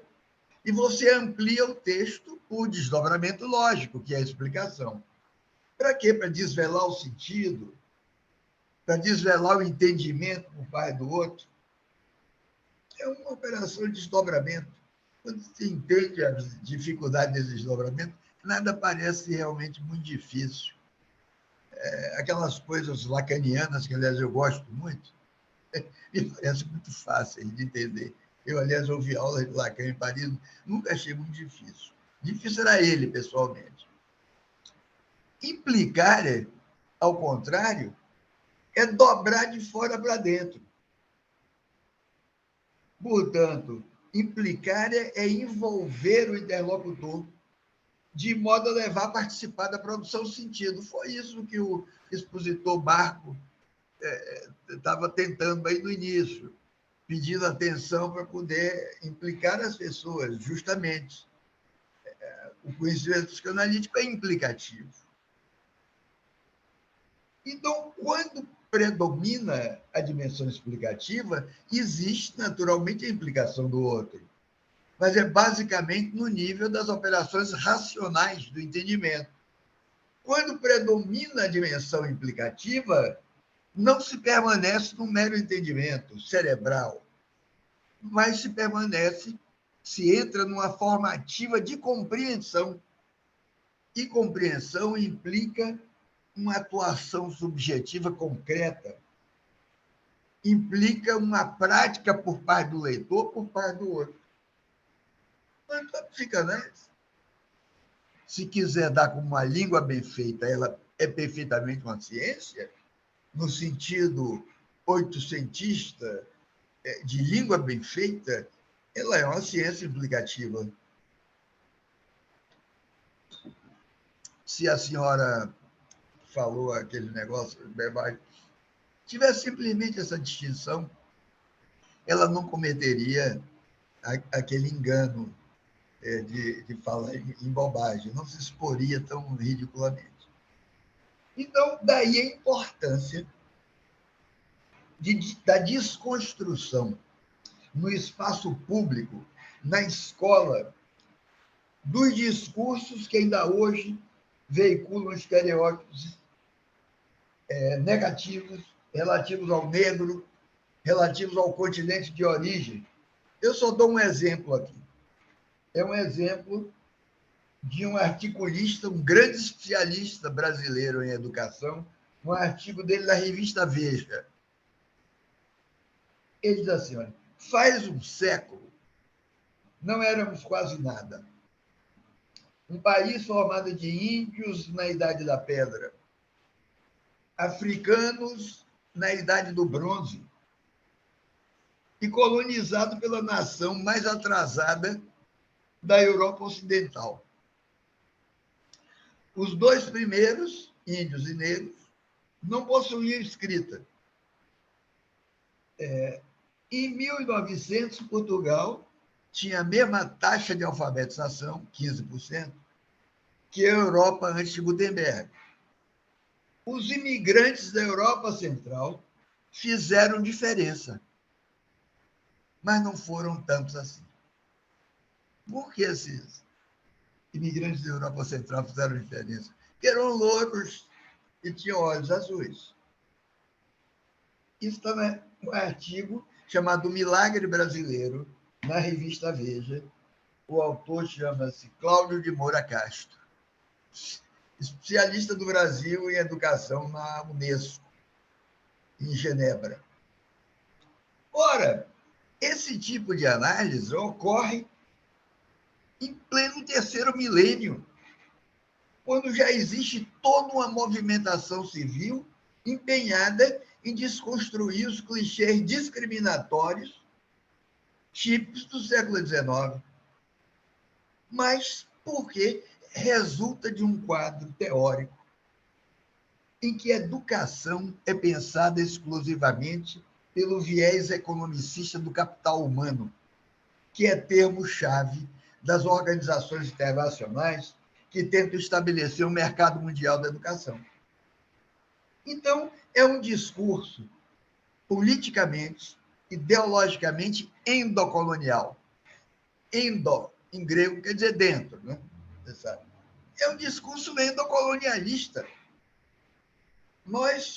e você amplia o texto por desdobramento lógico, que é a explicação. Para quê? Para desvelar o sentido, para desvelar o entendimento do pai e do outro. É uma operação de desdobramento. Quando se entende a dificuldade desse desdobramento, nada parece realmente muito difícil. Aquelas coisas lacanianas, que, aliás, eu gosto muito, me parecem muito fáceis de entender. Eu, aliás, ouvi aula de Lacan em Paris, nunca achei muito difícil. Difícil era ele, pessoalmente. Implicar, ao contrário, é dobrar de fora para dentro. Portanto, implicar é envolver o interlocutor de modo a levar a participar da produção de sentido. Foi isso que o expositor Barco estava tentando aí no início, pedindo atenção para poder implicar as pessoas, justamente. O conhecimento psicanalítico é implicativo. Então, quando predomina a dimensão explicativa, existe naturalmente a implicação do outro, mas é basicamente no nível das operações racionais do entendimento. Quando predomina a dimensão implicativa, não se permanece no mero entendimento cerebral, mas se entra numa forma ativa de compreensão. E compreensão implica uma atuação subjetiva concreta, implica uma prática por parte do leitor, por parte do outro. Então, a psicanálise, se quiser dar como uma língua bem feita, ela é perfeitamente uma ciência, no sentido oitocentista de língua bem feita, ela é uma ciência implicativa. Se a senhora falou aquele negócio, tivesse simplesmente essa distinção, ela não cometeria aquele engano de falar em bobagem, não se exporia tão ridiculamente. Então, daí a importância da desconstrução no espaço público, na escola, dos discursos que ainda hoje veiculam estereótipos negativos relativos ao negro, relativos ao continente de origem. Eu só dou um exemplo aqui. É um exemplo de um articulista, um grande especialista brasileiro em educação, um artigo dele na revista Veja. Ele diz assim, olha, faz um século, não éramos quase nada. Um país formado de índios na Idade da Pedra, africanos na Idade do Bronze, e colonizado pela nação mais atrasada da Europa Ocidental. Os dois primeiros, índios e negros, não possuíam escrita. Em 1900, Portugal tinha a mesma taxa de alfabetização, 15%, que a Europa antes de Gutenberg. Os imigrantes da Europa Central fizeram diferença, mas não foram tantos assim. Por que esses imigrantes da Europa Central fizeram diferença? Porque eram louros e tinham olhos azuis. Isso está no artigo chamado Milagre Brasileiro, na revista Veja. O autor chama-se Cláudio de Moura Castro, especialista do Brasil em educação na Unesco, em Genebra. Ora, esse tipo de análise ocorre em pleno terceiro milênio, quando já existe toda uma movimentação civil empenhada em desconstruir os clichês discriminatórios típicos do século XIX. Mas porque resulta de um quadro teórico em que a educação é pensada exclusivamente pelo viés economicista do capital humano, que é termo-chave das organizações internacionais que tentam estabelecer o mercado mundial da educação. Então, é um discurso politicamente, ideologicamente endocolonial. Endo, em grego, quer dizer dentro, né? Você sabe. É um discurso endocolonialista. Nós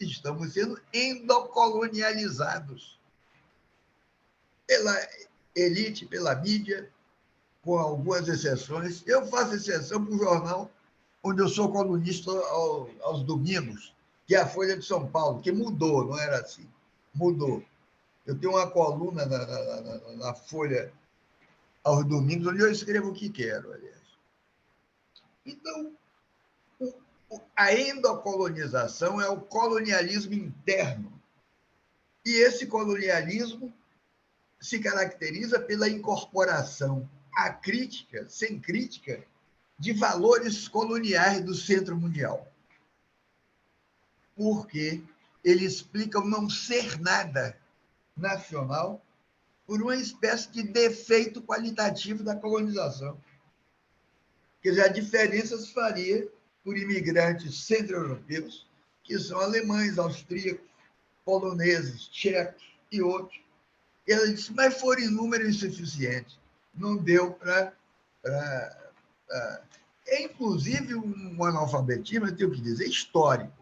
estamos sendo endocolonializados pela elite, pela mídia, com algumas exceções. Eu faço exceção para o jornal onde eu sou colunista aos domingos, que é a Folha de São Paulo, que mudou, não era assim. Mudou. Eu tenho uma coluna na Folha aos domingos, onde eu escrevo o que quero, aliás. Então, a endocolonização é o colonialismo interno. E esse colonialismo se caracteriza pela incorporação à crítica, sem crítica, de valores coloniais do centro mundial. Porque ele explica o não ser nada nacional por uma espécie de defeito qualitativo da colonização. Quer dizer, a diferença se faria por imigrantes centro-europeus, que são alemães, austríacos, poloneses, tchecos e outros. E ela disse, mas foram em número insuficiente. Não deu para... É, inclusive, um analfabetismo, eu tenho que dizer, histórico.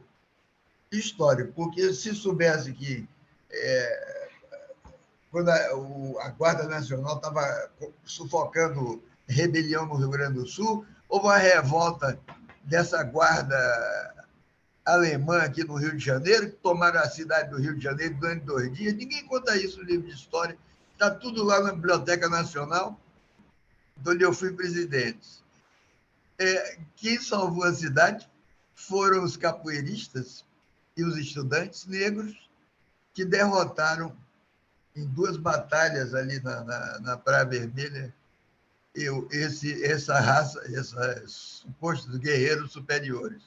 histórico, porque se soubesse que quando a Guarda Nacional estava sufocando rebelião no Rio Grande do Sul, houve uma revolta dessa guarda alemã aqui no Rio de Janeiro, que tomaram a cidade do Rio de Janeiro durante 2 dias. Ninguém conta isso no livro de história. Está tudo lá na Biblioteca Nacional, onde eu fui presidente. Quem salvou a cidade foram os capoeiristas e os estudantes negros que derrotaram em 2 batalhas ali na Praia Vermelha essa raça, esses supostos guerreiros superiores.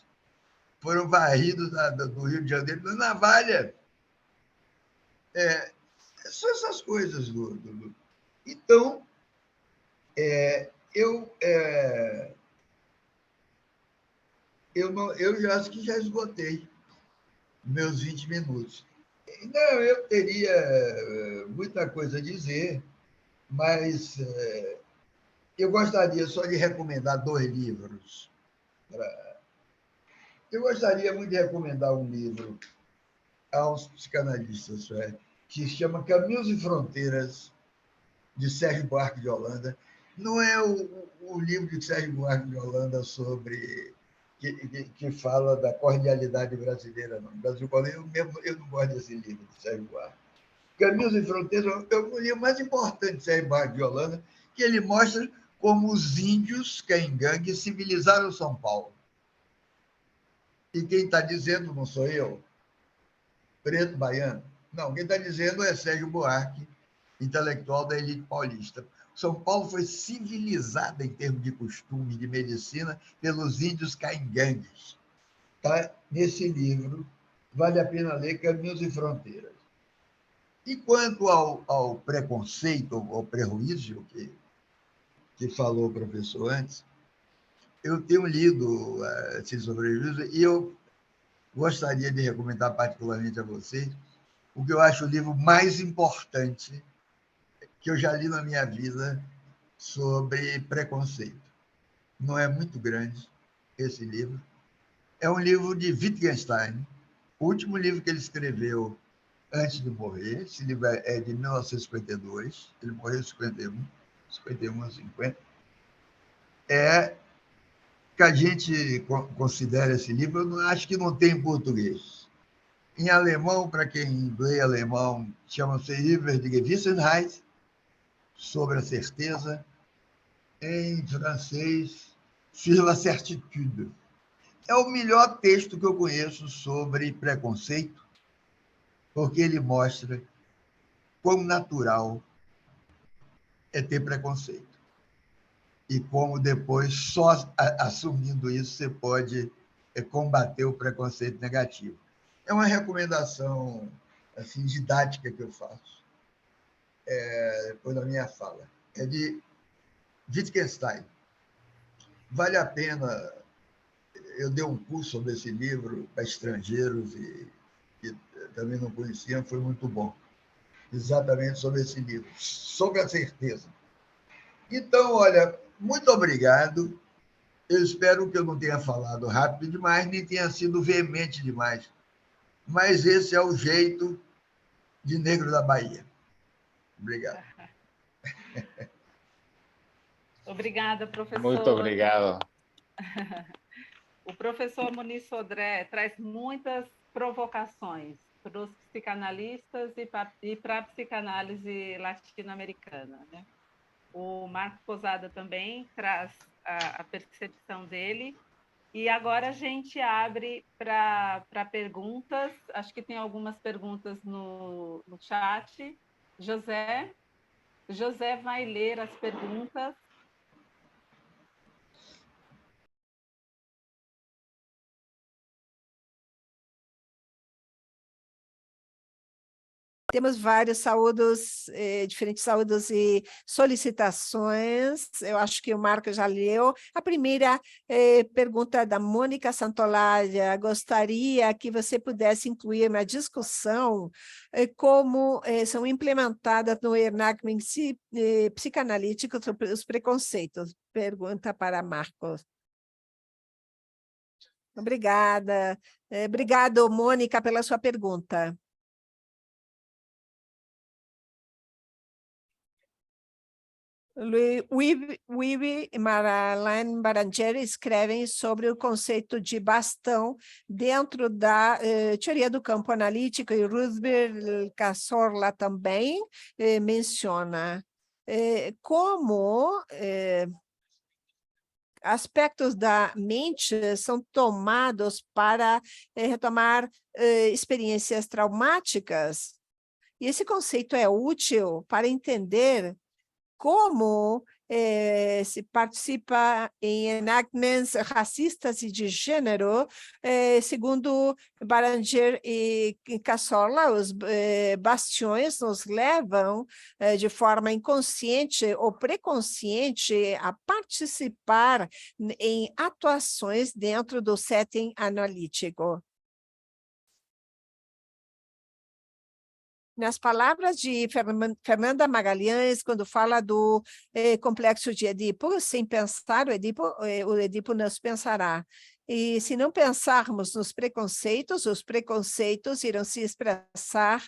Foram varridos do Rio de Janeiro na navalha. São essas coisas. Então, eu já acho que já esgotei meus 20 minutos. Não, eu teria muita coisa a dizer, mas eu gostaria só de recomendar 2 livros. Eu gostaria muito de recomendar um livro aos psicanalistas, que se chama Caminhos e Fronteiras, de Sérgio Buarque de Holanda. Não é o livro de Sérgio Buarque de Holanda sobre que fala da cordialidade brasileira, não. Brasil, eu não gosto desse livro de Sérgio Buarque. Caminhos e Fronteiras é o livro mais importante de Sérgio Buarque de Holanda, que ele mostra como os índios caingangue civilizaram São Paulo. E quem está dizendo não sou eu, preto baiano. Não, quem está dizendo é Sérgio Buarque, intelectual da elite paulista. São Paulo foi civilizada em termos de costume, de medicina, pelos índios caingangues. Está nesse livro, vale a pena ler Caminhos e Fronteiras. E quanto ao preconceito, ao prejuízo que falou o professor antes, eu tenho lido sobre isso e eu gostaria de recomendar particularmente a vocês, porque eu acho o livro mais importante que eu já li na minha vida sobre preconceito. Não é muito grande esse livro. É um livro de Wittgenstein, o último livro que ele escreveu antes de morrer. Esse livro é de 1952, ele morreu em 51 a 50. Que a gente considera esse livro, eu acho que não tem em português. Em alemão, para quem lê alemão, chama-se Über die Gewissenheit, sobre a certeza. Em francês, Sur la certitude. É o melhor texto que eu conheço sobre preconceito, porque ele mostra quão natural é ter preconceito. E como depois, só assumindo isso, você pode combater o preconceito negativo. É uma recomendação assim, didática que eu faço depois da minha fala. É de Wittgenstein. Vale a pena. Eu dei um curso sobre esse livro para estrangeiros e que também não conheciam, foi muito bom. Exatamente sobre esse livro, sobre a certeza. Então, olha, muito obrigado. Eu espero que eu não tenha falado rápido demais, nem tenha sido veemente demais. Mas esse é o jeito de negro da Bahia. Obrigado. Obrigada, professor. Muito obrigado. O professor Muniz Sodré traz muitas provocações para os psicanalistas e para a psicanálise latino-americana, né? O Marco Posada também traz a percepção dele. E agora a gente abre para perguntas. Acho que tem algumas perguntas no chat. José vai ler as perguntas. Temos vários saúdos, diferentes saúdos e solicitações. Eu acho que o Marco já leu. A primeira pergunta da Mônica Santolaya. Gostaria que você pudesse incluir na discussão como são implementadas no enactment psicanalítico os preconceitos. Pergunta para Marcos. Obrigada. Obrigado, Mônica, pela sua pergunta. Wiebe e Marlene Barangeri escrevem sobre o conceito de bastão dentro da teoria do campo analítico, e Ruthven Cazorla também menciona como aspectos da mente são tomados para retomar experiências traumáticas. E esse conceito é útil para entender como se participa em enactments racistas e de gênero, segundo Baranger e Cazorla, os bastiões nos levam de forma inconsciente ou preconsciente a participar em atuações dentro do setting analítico. Nas palavras de Fernanda Magalhães, quando fala do complexo de Edipo, sem pensar, o Edipo nos pensará. E se não pensarmos nos preconceitos, os preconceitos irão se expressar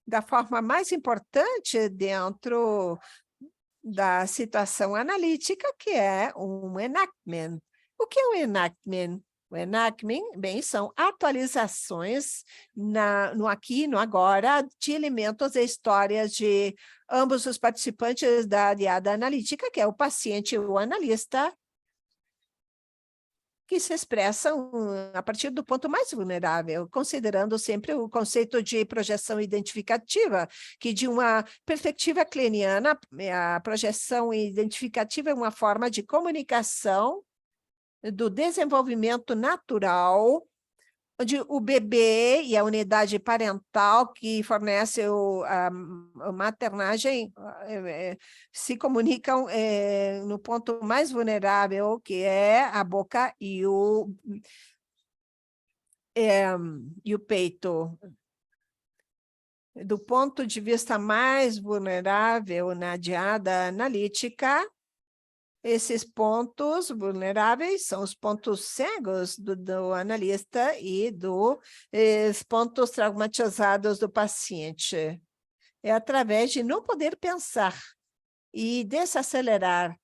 da forma mais importante dentro da situação analítica, que é um enactment. O que é um enactment? O enactment, bem, são atualizações no aqui e no agora de elementos e histórias de ambos os participantes da diada analítica, que é o paciente e o analista, que se expressam a partir do ponto mais vulnerável, considerando sempre o conceito de projeção identificativa, que de uma perspectiva kleiniana, a projeção identificativa é uma forma de comunicação do desenvolvimento natural, onde o bebê e a unidade parental que fornece a maternagem se comunicam no ponto mais vulnerável, que é a boca e o peito. Do ponto de vista mais vulnerável na diada analítica, esses pontos vulneráveis são os pontos cegos do analista e dos pontos traumatizados do paciente. É através de não poder pensar e desacelerar,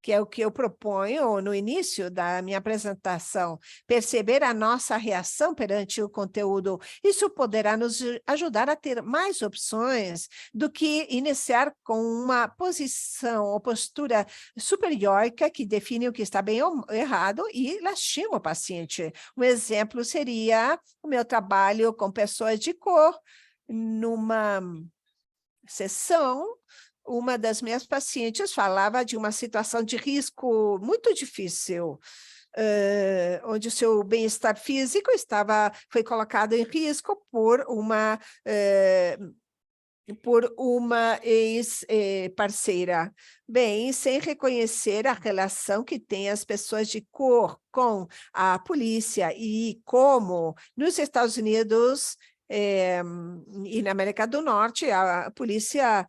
que é o que eu proponho no início da minha apresentação, perceber a nossa reação perante o conteúdo. Isso poderá nos ajudar a ter mais opções do que iniciar com uma posição ou postura superiórica que define o que está bem ou errado e lastima o paciente. Um exemplo seria o meu trabalho com pessoas de cor, numa sessão. Uma das minhas pacientes falava de uma situação de risco muito difícil, onde o seu bem-estar físico foi colocado em risco por uma ex-parceira. Bem, sem reconhecer a relação que tem as pessoas de cor com a polícia e como nos Estados Unidos e na América do Norte, a polícia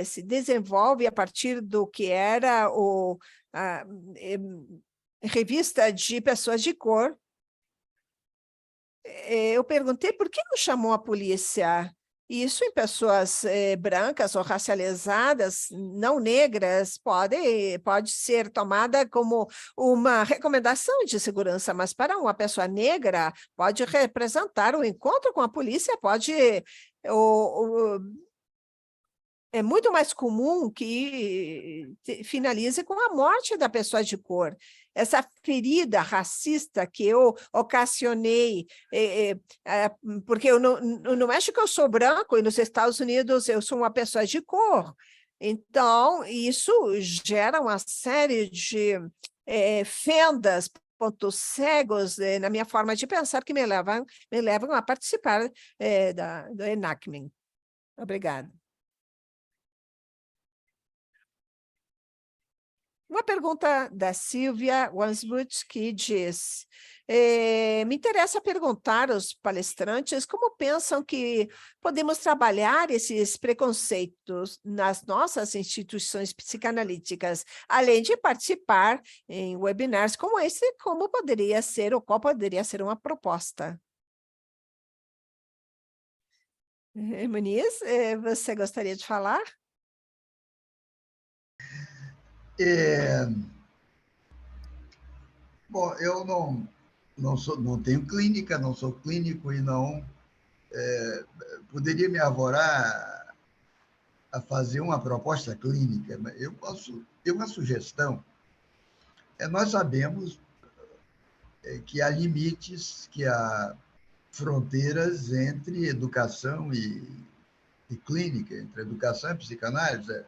se desenvolve a partir do que era a revista de pessoas de cor. Eu perguntei por que não chamou a polícia? Isso em pessoas brancas ou racializadas, não negras, pode ser tomada como uma recomendação de segurança, mas para uma pessoa negra pode representar o encontro com a polícia, é muito mais comum que finalize com a morte da pessoa de cor. Essa ferida racista que eu ocasionei, porque no México eu sou branco e nos Estados Unidos eu sou uma pessoa de cor. Então, isso gera uma série de fendas, pontos cegos na minha forma de pensar que me levam a participar do enactment. Obrigada. Uma pergunta da Silvia Wanswood, que diz: me interessa perguntar aos palestrantes como pensam que podemos trabalhar esses preconceitos nas nossas instituições psicanalíticas, além de participar em webinars como esse, como poderia ser ou qual poderia ser uma proposta. Muniz, você gostaria de falar? Bom, eu não tenho clínica, não sou clínico e não poderia me arvorar a fazer uma proposta clínica, mas eu posso ter uma sugestão. Nós sabemos que há limites, que há fronteiras entre educação e clínica, entre educação e psicanálise.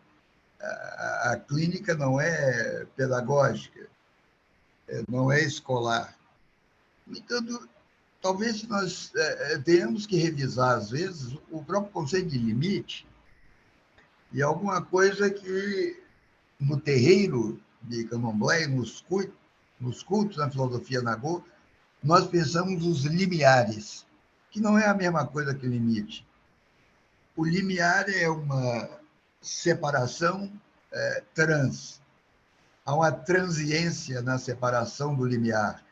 A clínica não é pedagógica, não é escolar. Então, talvez nós tenhamos que revisar, às vezes, o próprio conceito de limite e alguma coisa que, no terreiro de Candomblé e nos cultos na filosofia Nagô, nós pensamos os limiares, que não é a mesma coisa que limite. O limiar é uma separação trans. Há uma transiência na separação do limiar.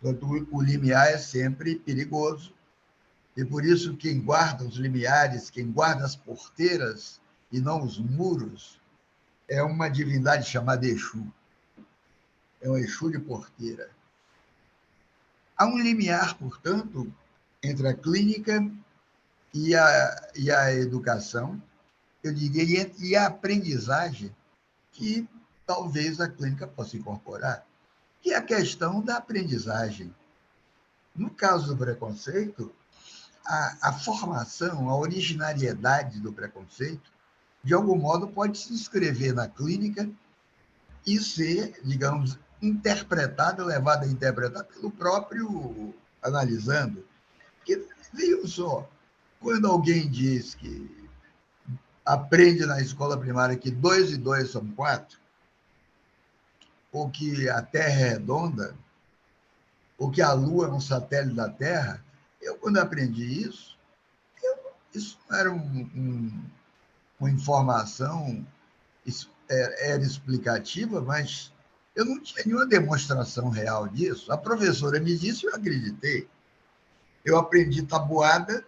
Portanto, o limiar é sempre perigoso, e por isso quem guarda os limiares, quem guarda as porteiras e não os muros, é uma divindade chamada Exu. É um Exu de porteira. Há um limiar, portanto, entre a clínica e a educação, eu diria, e a aprendizagem, que talvez a clínica possa incorporar, que é a questão da aprendizagem. No caso do preconceito, a formação, a originariedade do preconceito, de algum modo, pode se inscrever na clínica e ser, digamos, interpretada, levada a interpretar pelo próprio analisando. Porque, viu só, quando alguém diz que aprende na escola primária que 2 e 2 são 4, ou que a Terra é redonda, ou que a Lua é um satélite da Terra, eu, quando aprendi isso, isso não era uma informação, era explicativa, mas eu não tinha nenhuma demonstração real disso. A professora me disse e eu acreditei. Eu aprendi tabuada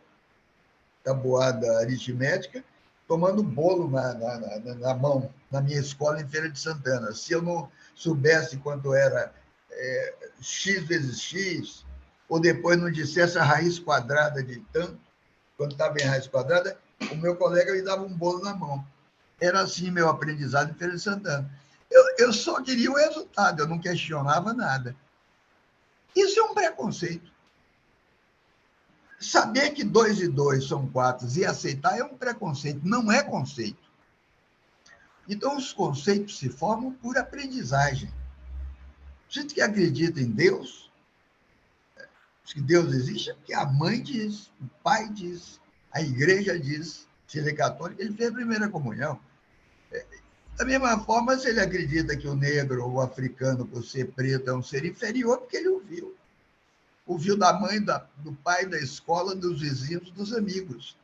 aritmética, tomando bolo na mão, na minha escola em Feira de Santana. Se eu não soubesse quanto era x vezes x, ou depois não dissesse a raiz quadrada de tanto, quando estava em raiz quadrada, o meu colega me dava um bolo na mão. Era assim meu aprendizado em Feira de Santana. Eu só queria o resultado, eu não questionava nada. Isso é um preconceito. Saber que 2 e 2 são 4 e aceitar é um preconceito, não é conceito. Então, os conceitos se formam por aprendizagem. Gente que acredita em Deus, que Deus existe, é porque a mãe diz, o pai diz, a igreja diz, se ele é católico, ele fez a primeira comunhão. Da mesma forma, se ele acredita que o negro ou o africano, por ser preto, é um ser inferior, porque ele ouviu. Ouviu da mãe, do pai, da escola, dos vizinhos, dos amigos.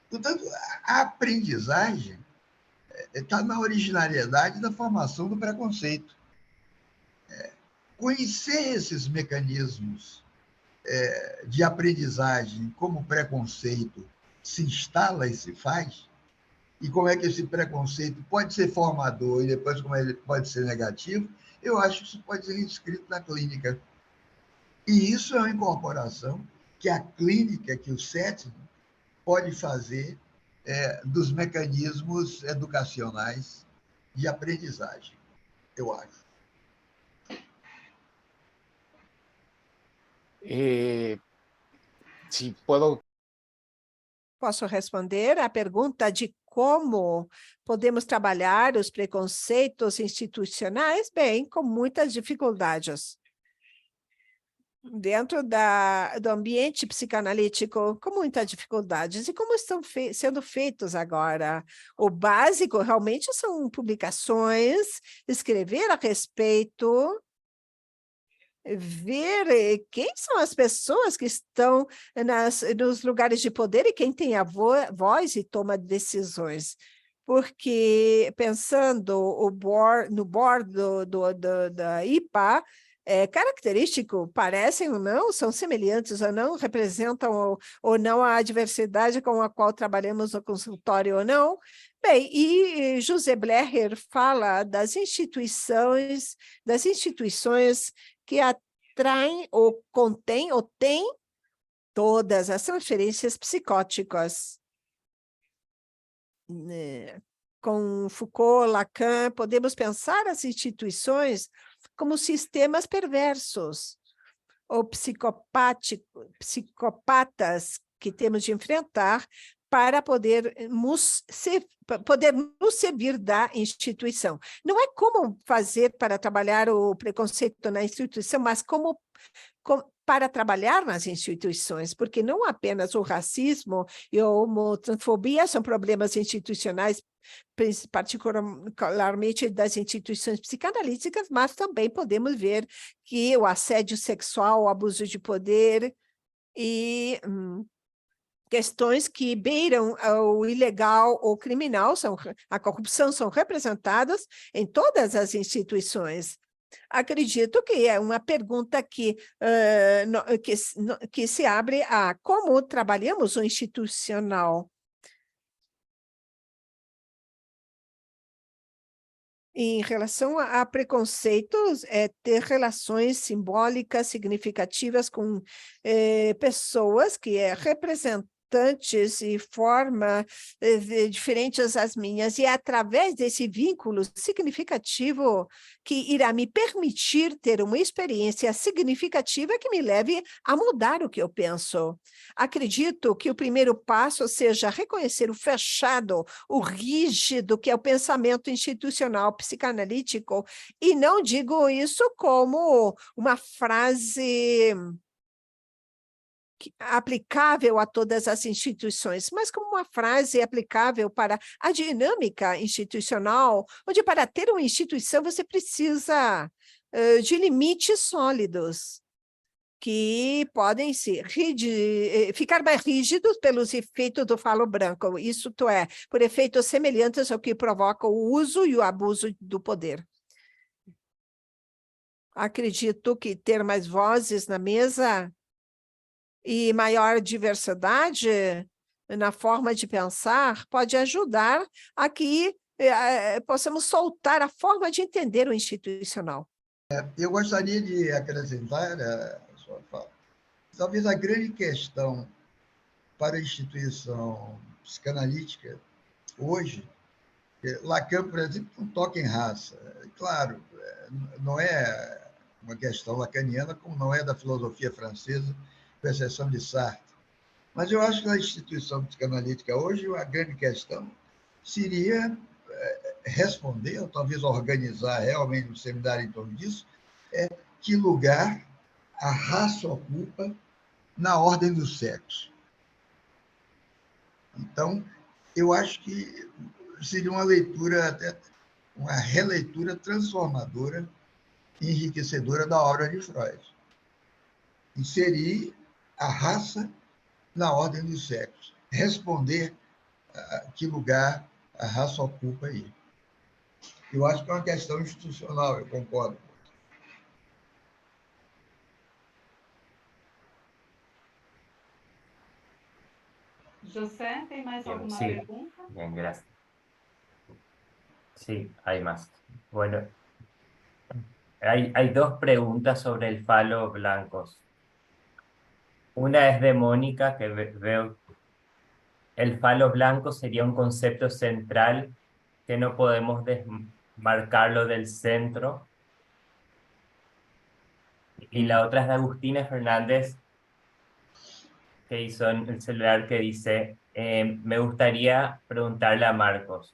Portanto, a aprendizagem está na originariedade da formação do preconceito. Conhecer esses mecanismos de aprendizagem, como o preconceito se instala e se faz, e como é que esse preconceito pode ser formador e depois como ele pode ser negativo, eu acho que isso pode ser inscrito na clínica. E isso é uma incorporação que a clínica, que o sétimo, pode fazer dos mecanismos educacionais de aprendizagem, eu acho. Si puedo. Posso responder à pergunta de como podemos trabalhar os preconceitos institucionais? Bem, com muitas dificuldades. dentro do ambiente psicanalítico com muitas dificuldades. E como estão sendo feitos agora? O básico realmente são publicações, escrever a respeito, ver quem são as pessoas que estão nos lugares de poder e quem tem a voz e toma decisões. Porque, pensando no board da IPA, é característico, parecem ou não, são semelhantes ou não, representam ou não a diversidade com a qual trabalhamos no consultório ou não. Bem, e José Blecher fala das instituições que atraem ou contêm ou têm todas as transferências psicóticas. Com Foucault, Lacan, podemos pensar as instituições como sistemas perversos ou psicopatas que temos de enfrentar para podermos nos servir da instituição. Não é como fazer para trabalhar o preconceito na instituição, mas como para trabalhar nas instituições, porque não apenas o racismo e a homotransfobia são problemas institucionais, particularmente das instituições psicanalíticas, mas também podemos ver que o assédio sexual, o abuso de poder e questões que beiram o ilegal ou criminal, a corrupção, são representadas em todas as instituições. Acredito que é uma pergunta que se abre a como trabalhamos o institucional. Em relação a preconceitos, é ter relações simbólicas significativas com pessoas que representantes e forma diferentes das minhas, e é através desse vínculo significativo que irá me permitir ter uma experiência significativa que me leve a mudar o que eu penso. Acredito que o primeiro passo seja reconhecer o fechado, o rígido, que é o pensamento institucional psicanalítico, e não digo isso como uma frase aplicável a todas as instituições, mas como uma frase aplicável para a dinâmica institucional, onde para ter uma instituição você precisa de limites sólidos, que podem ficar mais rígidos pelos efeitos do falo branco, isso é, por efeitos semelhantes ao que provoca o uso e o abuso do poder. Acredito que ter mais vozes na mesa e maior diversidade na forma de pensar pode ajudar a que possamos soltar a forma de entender o institucional. Eu gostaria de acrescentar a sua fala. Talvez a grande questão para a instituição psicanalítica hoje, Lacan, por exemplo, não toca em raça. Claro, não é uma questão lacaniana, como não é da filosofia francesa, com exceção de Sartre. Mas eu acho que na instituição psicanalítica hoje, a grande questão seria responder, ou talvez organizar realmente um seminário em torno disso, que lugar a raça ocupa na ordem do sexo. Então, eu acho que seria uma leitura, até uma releitura transformadora, enriquecedora da obra de Freud. Inserir a raça na ordem dos sexos. Responder a que lugar a raça ocupa aí. Eu acho que é uma questão institucional, eu concordo. José, tem mais Bien, alguma sí, pergunta? bien, gracias. Sí, hay más. Bueno, hay dos preguntas sobre el falo blancos. Una es de Mónica, que veo el falo blanco sería un concepto central que no podemos desmarcarlo del centro. Y la otra es de Agustina Fernández, que hizo en el celular, que dice, me gustaría preguntarle a Marcos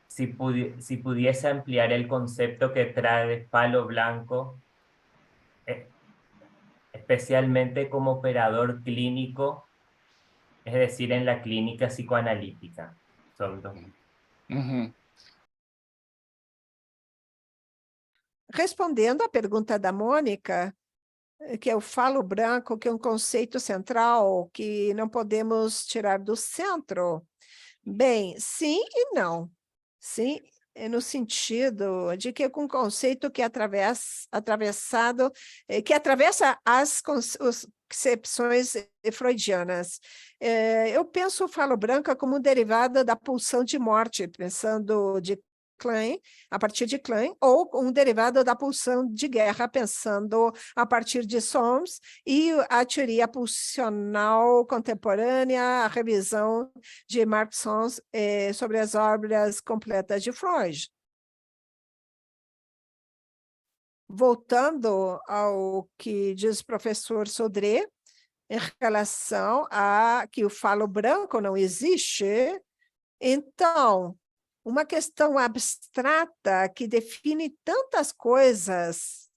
si pudiese ampliar el concepto que trae de falo blanco especialmente como operador clínico, es decir, en la clínica psicoanalítica. Son dos. Respondendo à pergunta da Mônica, que é o falo branco, que é um conceito central que não podemos tirar do centro. Bem, sim e não. Sim, no sentido de que é um conceito que que atravessa as concepções freudianas. Eu penso o falo branco como um derivado da pulsão de morte, pensando de Klein, a partir de Klein, ou um derivado da pulsão de guerra, pensando a partir de Solms, e a teoria pulsional contemporânea, a revisão de Mark Solms sobre as obras completas de Freud. Voltando ao que diz o professor Sodré, em relação a que o falo branco não existe, então, uma questão abstrata que define tantas coisas,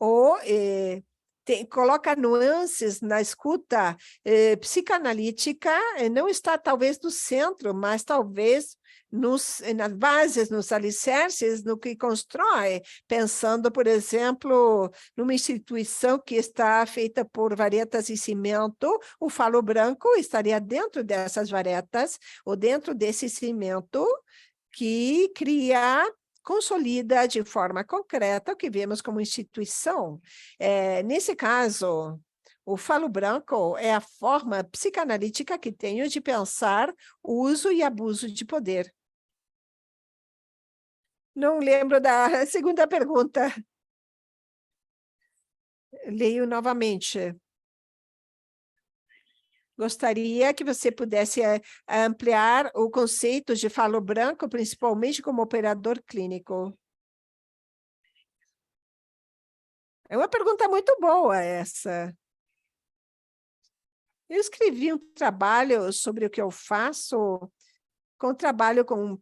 ou coloca nuances na escuta psicanalítica, não está talvez no centro, mas talvez nas bases, nos alicerces, no que constrói, pensando, por exemplo, numa instituição que está feita por varetas e cimento, o falo branco estaria dentro dessas varetas, ou dentro desse cimento, que consolida de forma concreta o que vemos como instituição. Nesse caso, o falo branco é a forma psicanalítica que tenho de pensar o uso e abuso de poder. Não lembro da segunda pergunta. Leio novamente. Gostaria que você pudesse ampliar o conceito de falo branco, principalmente como operador clínico. É uma pergunta muito boa essa. Eu escrevi um trabalho sobre o que eu faço.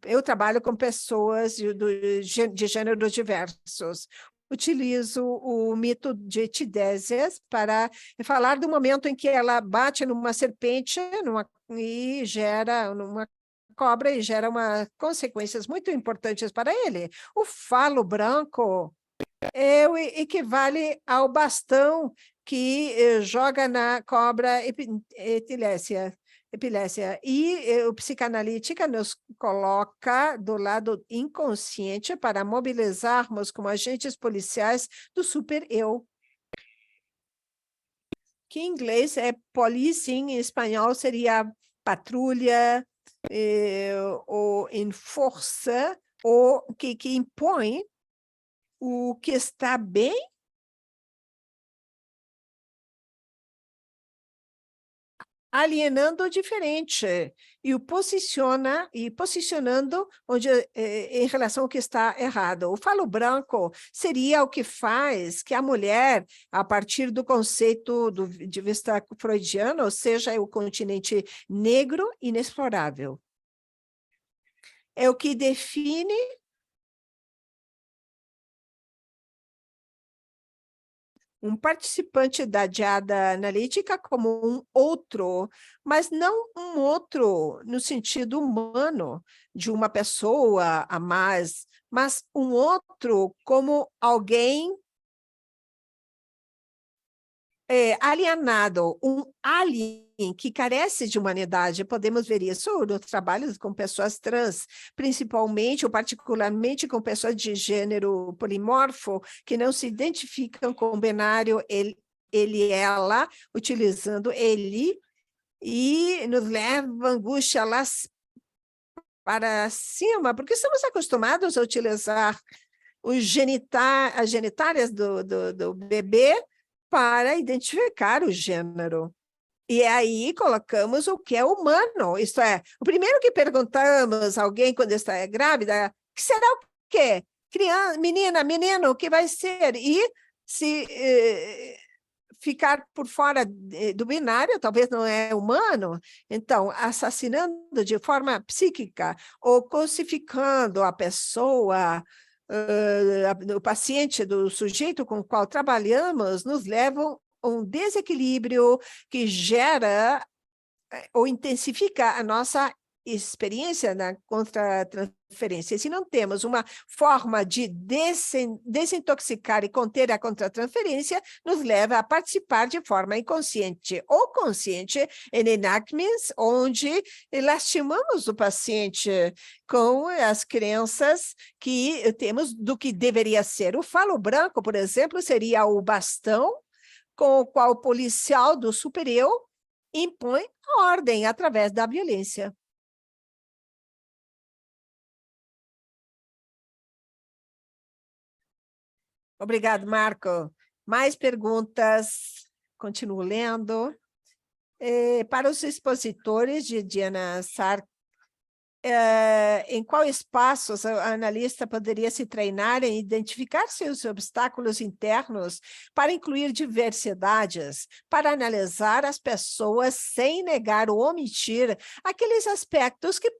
Eu trabalho com pessoas de gêneros diversos. Utilizo o mito de Tidésias para falar do momento em que ela bate numa serpente e gera uma cobra e gera consequências muito importantes para ele. O falo branco equivale ao bastão que joga na cobra epilésia. E o psicanalítica nos coloca do lado inconsciente para mobilizarmos como agentes policiais do super-eu, que em inglês é policing, em espanhol seria patrulha, ou enforça, ou que impõe o que está bem alienando o diferente e posicionando em relação ao que está errado. O falo branco seria o que faz que a mulher, a partir do conceito de vista freudiano, seja o continente negro inexplorável. É o que define um participante da diada analítica como um outro, mas não um outro no sentido humano de uma pessoa a mais, mas um outro como alguém alienado, um alien que carece de humanidade. Podemos ver isso nos trabalhos com pessoas trans, principalmente ou particularmente com pessoas de gênero polimorfo, que não se identificam com o binário ele, ela, utilizando ele, e nos leva a angústia lá para cima, porque estamos acostumados a utilizar as genitálias do bebê para identificar o gênero. E aí colocamos o que é humano, isto é, o primeiro que perguntamos a alguém quando está grávida, que será o quê? Criança, menina, menino, o que vai ser? E se ficar por fora do binário, talvez não é humano, então, assassinando de forma psíquica ou cosificando a pessoa, o paciente do sujeito com o qual trabalhamos, nos levam um desequilíbrio que gera ou intensifica a nossa experiência na contratransferência. Se não temos uma forma de desintoxicar e conter a contratransferência, nos leva a participar de forma inconsciente ou consciente em enactments, onde lastimamos o paciente com as crenças que temos do que deveria ser. O falo branco, por exemplo, seria o bastão com o qual o policial do superior impõe a ordem através da violência. Obrigado, Marco. Mais perguntas? Continuo lendo. Para os expositores de Diana Sark, em qual espaços a analista poderia se treinar em identificar seus obstáculos internos para incluir diversidades, para analisar as pessoas sem negar ou omitir aqueles aspectos que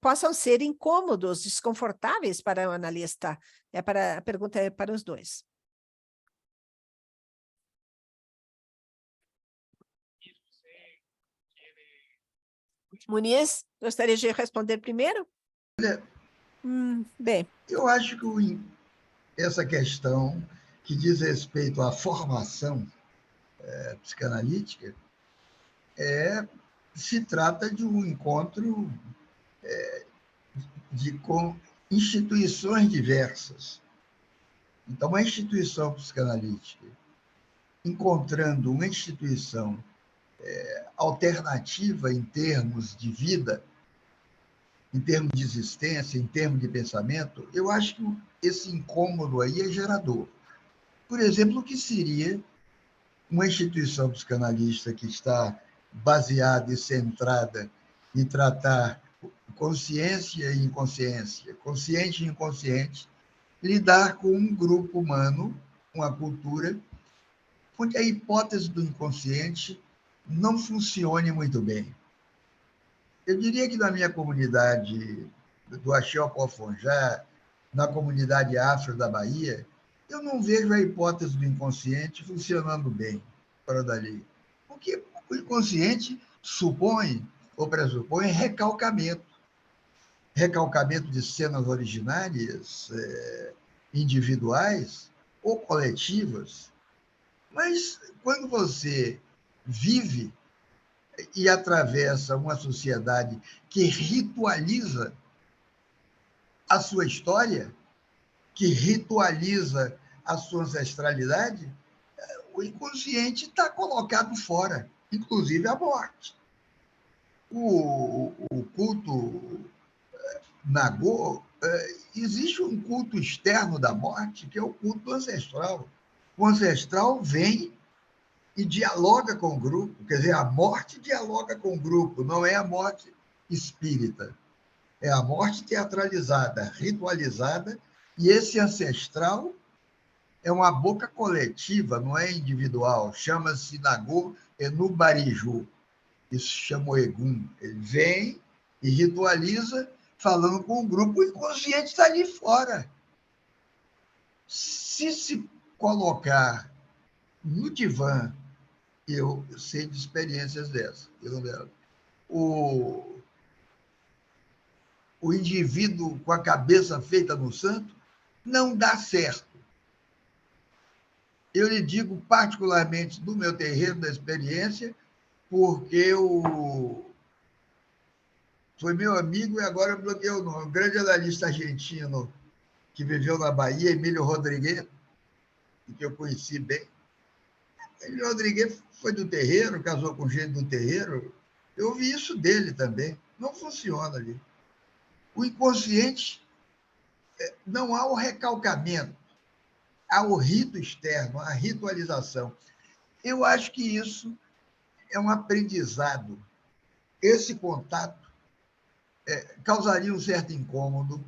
possam ser incômodos, desconfortáveis para o analista? A pergunta é para os dois. Muniz, gostaria de responder primeiro? Bem. Eu acho que essa questão que diz respeito à formação psicanalítica se trata de um encontro com instituições diversas. Então, uma instituição psicanalítica, encontrando uma instituição alternativa em termos de vida, em termos de existência, em termos de pensamento, eu acho que esse incômodo aí é gerador. Por exemplo, o que seria uma instituição psicanalista que está baseada e centrada em tratar consciência e inconsciência, consciente e inconsciente, lidar com um grupo humano, uma cultura, onde a hipótese do inconsciente não funcione muito bem. Eu diria que na minha comunidade do Axé Pofonjá, na comunidade afro da Bahia, eu não vejo a hipótese do inconsciente funcionando bem fora dali. Porque o inconsciente supõe ou pressupõe recalcamento de cenas originárias, individuais ou coletivas. Mas quando você vive e atravessa uma sociedade que ritualiza a sua história, que ritualiza a sua ancestralidade, o inconsciente está colocado fora, inclusive a morte. O culto Nagô, existe um culto externo da morte, que é o culto ancestral. O ancestral vem e dialoga com o grupo, quer dizer, a morte dialoga com o grupo, não é a morte espírita, é a morte teatralizada, ritualizada, e esse ancestral é uma boca coletiva, não é individual, chama-se Nagô Enubariju, isso chama o Egum, ele vem e ritualiza falando com o grupo, o inconsciente está ali fora. Se colocar no divã, eu sei de experiências dessas. O indivíduo com a cabeça feita no santo não dá certo. Eu lhe digo particularmente do meu terreiro, da experiência, porque foi meu amigo e agora eu bloqueei o nome. Um grande analista argentino que viveu na Bahia, Emílio Rodrigues, que eu conheci bem. Emílio Rodrigues foi do terreiro, casou com gente do terreiro. Eu ouvi isso dele também. Não funciona ali. O inconsciente, não há o recalcamento, há o rito externo, a ritualização. Eu acho que isso é um aprendizado. Esse contato causaria um certo incômodo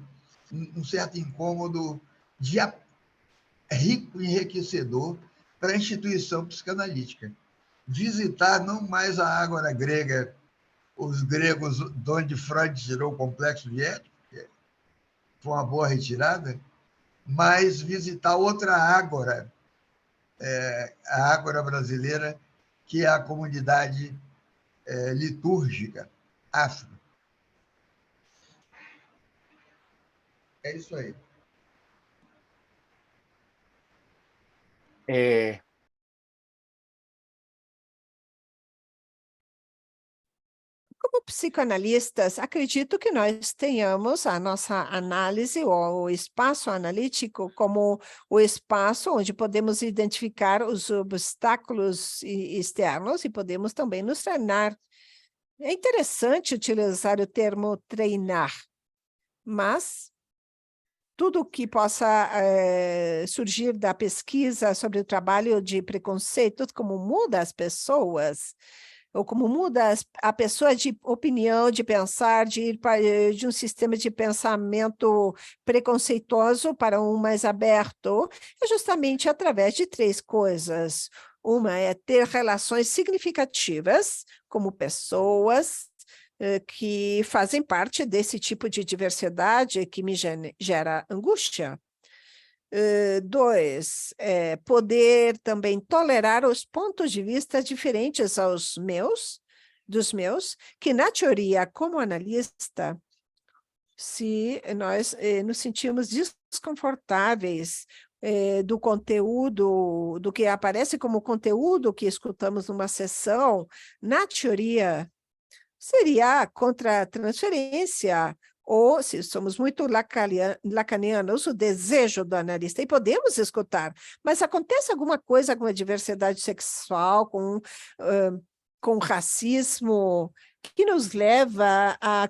rico e enriquecedor para a instituição psicanalítica. Visitar não mais a ágora grega, os gregos, de onde Freud tirou o complexo de Édipo, que foi uma boa retirada, mas visitar outra ágora, a Ágora brasileira, que é a comunidade litúrgica afro. É isso aí. Como psicoanalistas, acredito que nós tenhamos a nossa análise ou o espaço analítico como o espaço onde podemos identificar os obstáculos externos e podemos também nos treinar. É interessante utilizar o termo treinar, mas tudo o que possa surgir da pesquisa sobre o trabalho de preconceito, como muda as pessoas, ou como muda a pessoa de opinião, de pensar, de ir de um sistema de pensamento preconceituoso para um mais aberto, é justamente através de 3 coisas. Uma é ter relações significativas, como pessoas que fazem parte desse tipo de diversidade que me gera angústia. 2, poder também tolerar os pontos de vista diferentes dos meus, que na teoria, como analista, se nós nos sentimos desconfortáveis do conteúdo, do que aparece como conteúdo que escutamos numa sessão, na teoria, seria contra a transferência, ou, se somos muito lacanianos, o desejo do analista, e podemos escutar, mas acontece alguma coisa com a diversidade sexual, com racismo, que nos leva a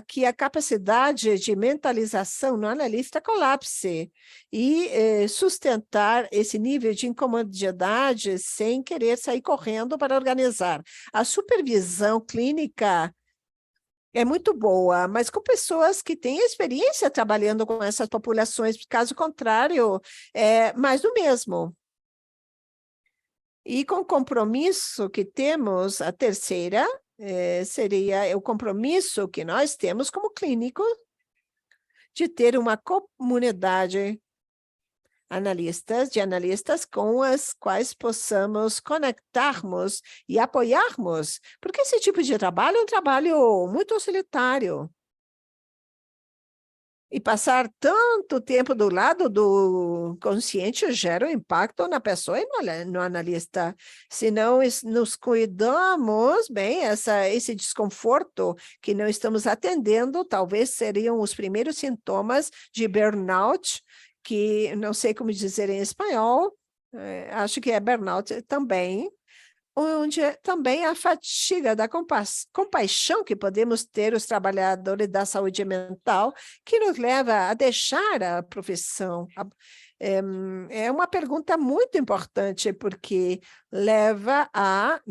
que a capacidade de mentalização no analista colapse e sustentar esse nível de incomodidade sem querer sair correndo para organizar. A supervisão clínica é muito boa, mas com pessoas que têm experiência trabalhando com essas populações, caso contrário, é mais do mesmo. E com o compromisso que temos, a terceira seria o compromisso que nós temos como clínico de ter uma comunidade de analistas com as quais possamos conectarmos e apoiarmos, porque esse tipo de trabalho é um trabalho muito solitário. E passar tanto tempo do lado do consciente gera um impacto na pessoa e no analista. Se não nos cuidamos bem, esse desconforto que não estamos atendendo, talvez seriam os primeiros sintomas de burnout, que não sei como dizer em espanhol, acho que é burnout também, onde também a fatiga da compaixão que podemos ter os trabalhadores da saúde mental, que nos leva a deixar a profissão. É uma pergunta muito importante, porque leva a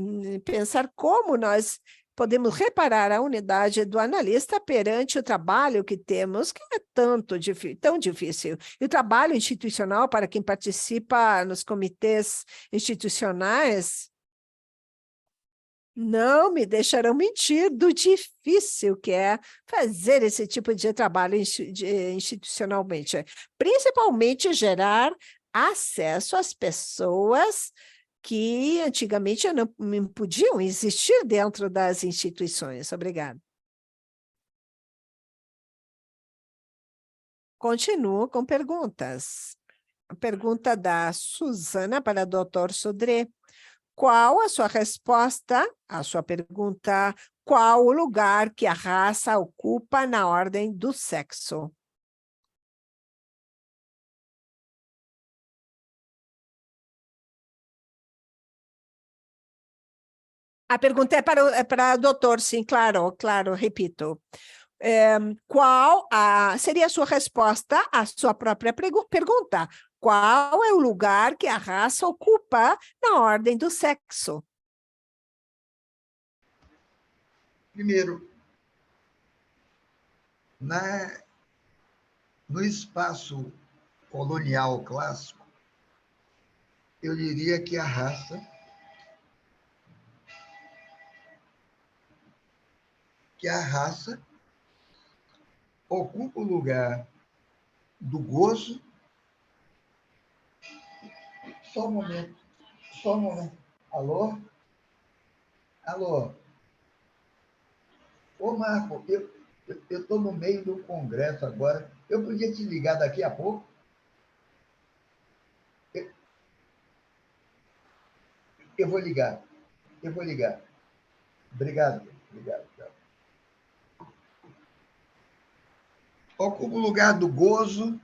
pensar como nós podemos reparar a unidade do analista perante o trabalho que temos, que é tão difícil. E o trabalho institucional, para quem participa nos comitês institucionais, não me deixarão mentir do difícil que é fazer esse tipo de trabalho institucionalmente, principalmente gerar acesso às pessoas que antigamente não podiam existir dentro das instituições. Obrigada. Continuo com perguntas. A pergunta da Suzana para o Dr. Sodré. Qual a sua resposta à sua pergunta? Qual o lugar que a raça ocupa na ordem do sexo? A pergunta é para o doutor, sim, claro, repito. Qual seria a sua resposta à sua própria pergunta? Qual é o lugar que a raça ocupa na ordem do sexo? Primeiro, no espaço colonial clássico, eu diria que a raça ocupa o lugar do gozo Só um momento. Só um momento. Alô? Alô? Ô, Marco, eu estou no meio do congresso agora. Eu podia te ligar daqui a pouco? Eu vou ligar. Eu vou ligar. Obrigado. Obrigado. Ocupa o lugar do gozo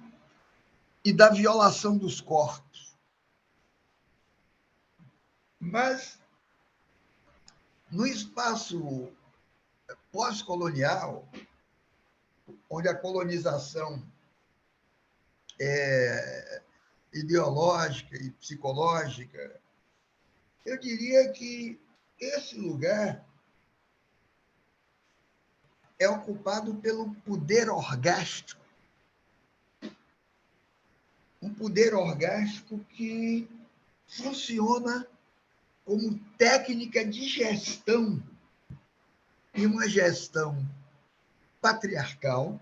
e da violação dos corpos. Mas, no espaço pós-colonial, onde a colonização é ideológica e psicológica, eu diria que esse lugar é ocupado pelo poder orgástico. Um poder orgástico que funciona como técnica de gestão, e uma gestão patriarcal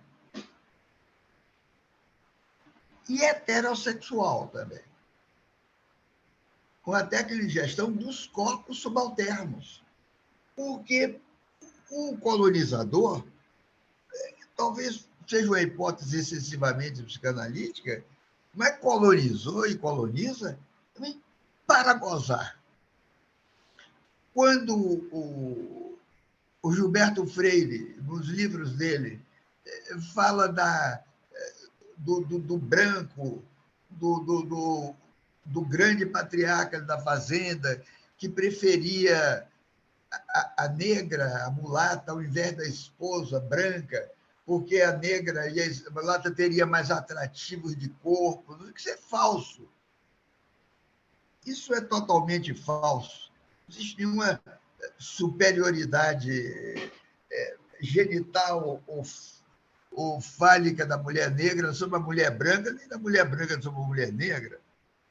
e heterossexual também, com a técnica de gestão dos corpos subalternos. Porque o colonizador, talvez seja uma hipótese excessivamente psicanalítica, mas colonizou e coloniza também para gozar. Quando o Gilberto Freire, nos livros dele, fala do branco, do grande patriarca da fazenda, que preferia a negra, a mulata, ao invés da esposa branca, porque a negra e a mulata teria mais atrativos de corpo. Isso é falso. Isso é totalmente falso. Não existe nenhuma superioridade genital ou fálica da mulher negra sobre a mulher branca, nem da mulher branca sobre a mulher negra.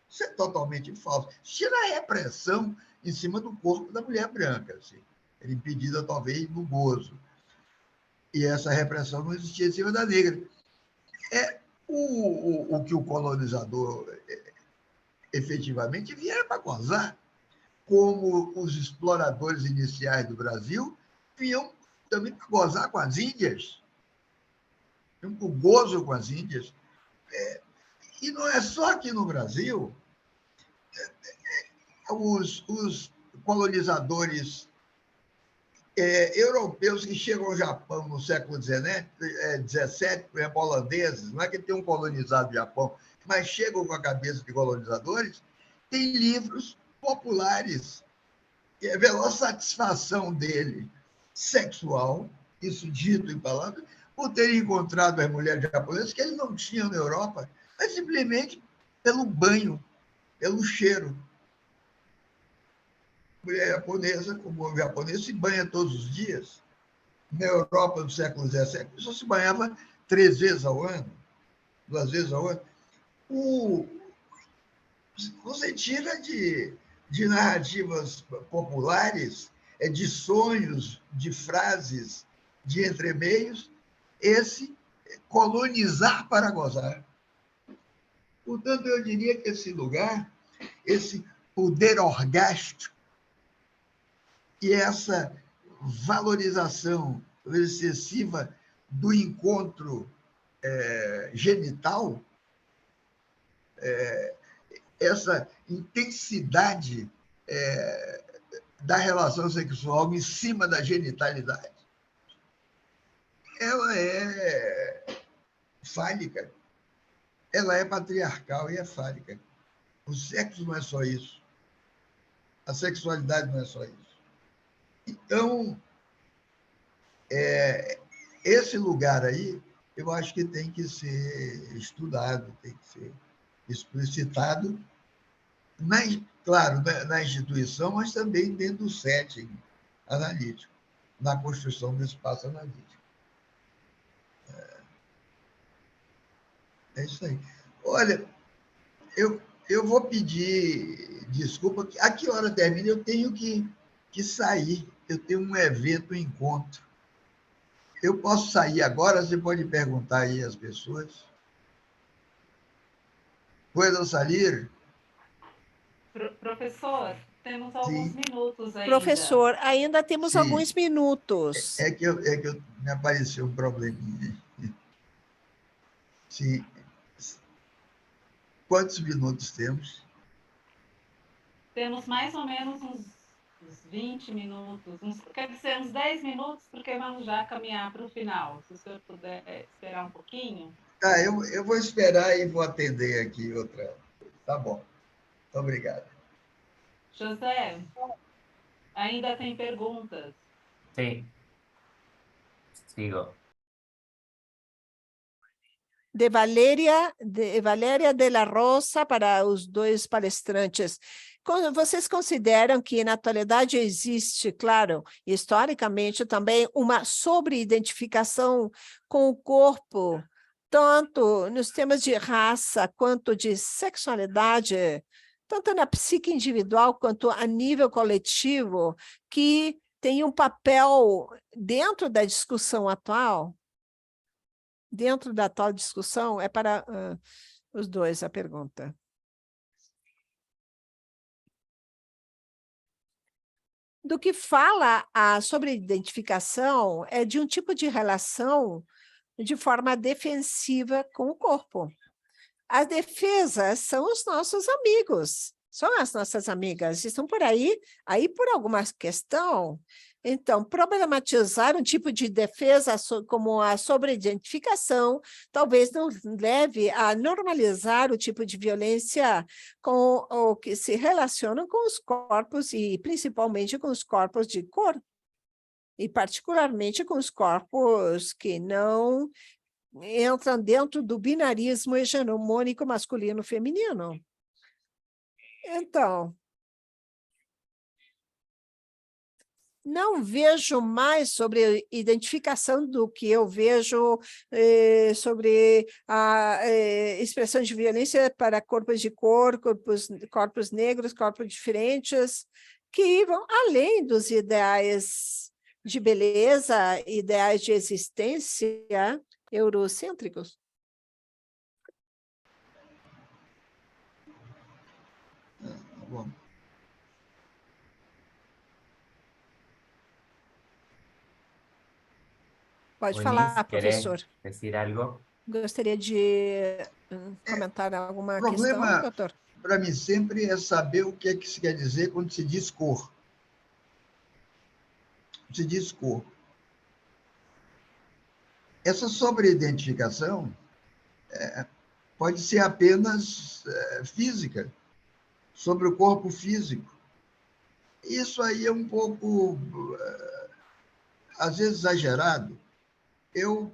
Isso é totalmente falso. Tira a repressão em cima do corpo da mulher branca. Assim. Era impedida, talvez, no gozo. E essa repressão não existia em cima da negra. É o que o colonizador efetivamente vieram para gozar, como os exploradores iniciais do Brasil vinham também para gozar com as Índias, vinham para o gozo com as Índias. E não é só aqui no Brasil. Os colonizadores europeus que chegam ao Japão no século XVII, por exemplo, holandeses, não é que tenham colonizado o Japão, mas chegam com a cabeça de colonizadores, tem livros populares que revelam a satisfação dele sexual, isso dito em palavras, por terem encontrado as mulheres japonesas que eles não tinham na Europa, mas simplesmente pelo banho, pelo cheiro. A mulher japonesa, como o japonês, se banha todos os dias. Na Europa, no século XVII, só se banhava 3 vezes ao ano, 2 vezes ao ano. Você tira de narrativas populares, de sonhos, de frases, de entremeios, esse colonizar para gozar. Portanto, eu diria que esse lugar, esse poder orgástico e essa valorização excessiva do encontro genital, essa intensidade da relação sexual em cima da genitalidade, ela é fálica, ela é patriarcal e é fálica. O sexo não é só isso. A sexualidade não é só isso. Então, esse lugar aí, eu acho que tem que ser estudado, tem que ser explicitado, claro, na instituição, mas também dentro do setting analítico, na construção do espaço analítico. É isso aí. Olha, eu vou pedir desculpa. A que hora termina? Eu tenho que sair. Eu tenho um evento, um encontro. Eu posso sair agora? Você pode perguntar aí às pessoas. ¿Puedo salir? Professor, temos alguns Sim. minutos ainda. Professor, ainda temos Sim. alguns minutos. É que me apareceu um probleminha. Sim. Quantos minutos temos? Temos mais ou menos uns 20 minutos, quer dizer, uns 10 minutos, porque vamos já caminhar para o final. Se o senhor puder esperar um pouquinho. Ah, eu vou esperar e vou atender aqui outra. Tá bom. Muito obrigado. José, ainda tem perguntas? Sí. Sigo. De Valéria de la Rosa para os dois palestrantes. Vocês consideram que na atualidade existe, claro, historicamente também uma sobreidentificação com o corpo, tanto nos temas de raça quanto de sexualidade, tanto na psique individual quanto a nível coletivo, que tem um papel dentro da discussão atual? Dentro da tal discussão, é para os dois a pergunta. Do que fala a sobreidentificação é de um tipo de relação de forma defensiva com o corpo. As defesas são os nossos amigos, são as nossas amigas, estão por aí por alguma questão. Então, problematizar um tipo de defesa como a sobreidentificação talvez não leve a normalizar o tipo de violência com o que se relaciona com os corpos e principalmente com os corpos de cor, e particularmente com os corpos que não entram dentro do binarismo hegemônico masculino-feminino. Então, não vejo mais sobre identificação do que eu vejo sobre a expressão de violência para corpos de cor, corpos negros, corpos diferentes, que vão além dos ideais de beleza, ideais de existência eurocêntricos. Bom. Pode Eunice, falar, ¿querés professor. decir algo? Gostaria de comentar alguma questão, problema, doutor? para mim, sempre é saber o que é que se quer dizer quando se diz cor. Se diz cor. Essa sobreidentificação pode ser apenas física, sobre o corpo físico. Isso aí é um pouco, às vezes, exagerado. Eu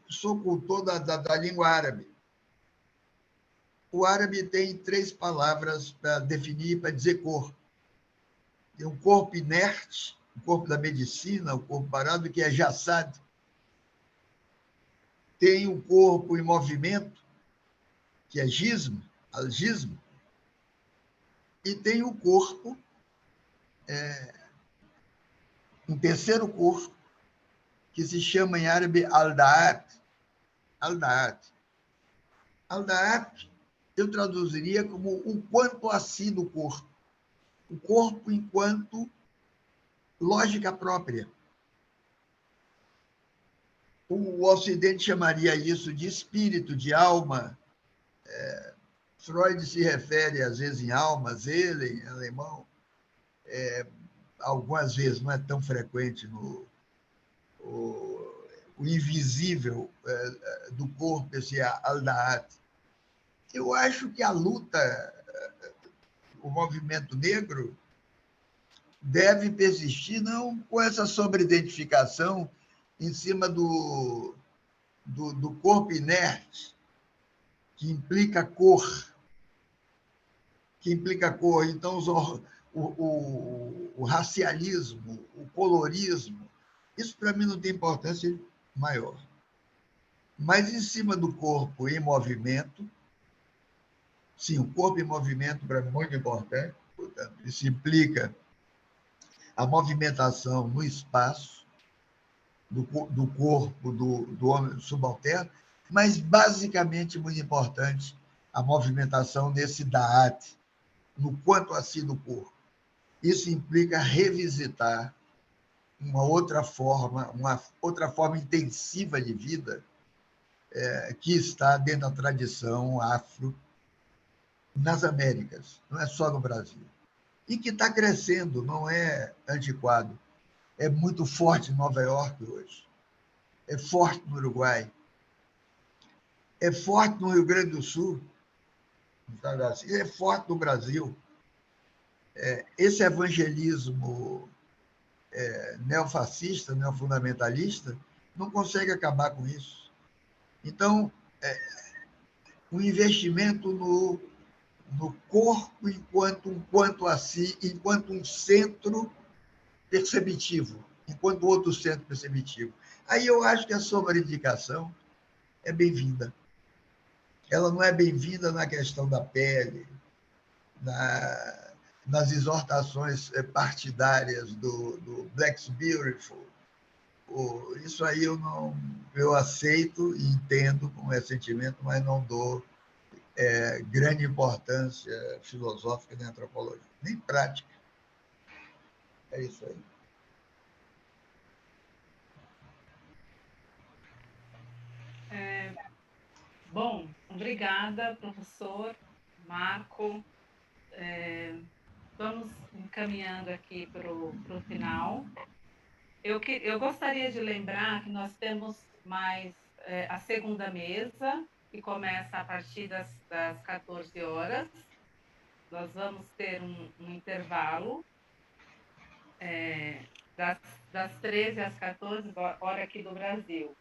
sou cultor da língua árabe. O árabe tem 3 palavras para definir, para dizer cor. Tem o corpo inerte, o corpo da medicina, o corpo parado, que é jassad. Tem o corpo em movimento, que é jism, al-jism. E tem o corpo, um terceiro corpo, que se chama em árabe al-da'at. Al-da'at. Al-da'at eu traduziria como o quanto a si do corpo. O corpo enquanto lógica própria. O Ocidente chamaria isso de espírito, de alma. Freud se refere, às vezes, em alma, Seele, em alemão. Algumas vezes, não é tão frequente o invisível do corpo, esse al-da'at. Eu acho que a luta, o movimento negro, deve persistir não com essa sobreidentificação em cima do corpo inerte, que implica cor. Então, o racialismo, o colorismo, isso para mim não tem importância maior. Mas em cima do corpo em movimento, sim, o corpo em movimento para mim é muito importante, portanto, isso implica a movimentação no espaço do corpo do homem subalterno, mas basicamente muito importante a movimentação nesse da'at, no quanto a si do corpo. Isso implica revisitar uma outra forma intensiva de vida que está dentro da tradição afro nas Américas, não é só no Brasil. E que está crescendo, não é antiquado. É muito forte em Nova York hoje, é forte no Uruguai, é forte no Rio Grande do Sul, é forte no Brasil. Esse evangelismo neofascista, neofundamentalista, não consegue acabar com isso. Então, um investimento no corpo enquanto a si, enquanto um centro perceptivo, enquanto outro centro perceptivo. Aí eu acho que a somaridicação é bem-vinda. Ela não é bem-vinda na questão da pele, nas exortações partidárias do Black's Beautiful. Isso aí eu aceito e entendo como é sentimento, mas não dou grande importância filosófica nem antropológica, nem prática. É isso aí. Bom, obrigada, professor Marco. Vamos encaminhando aqui para o final. Eu gostaria de lembrar que nós temos mais a segunda mesa, que começa a partir das 14 horas. Nós vamos ter um intervalo das 13 às 14, hora aqui do Brasil.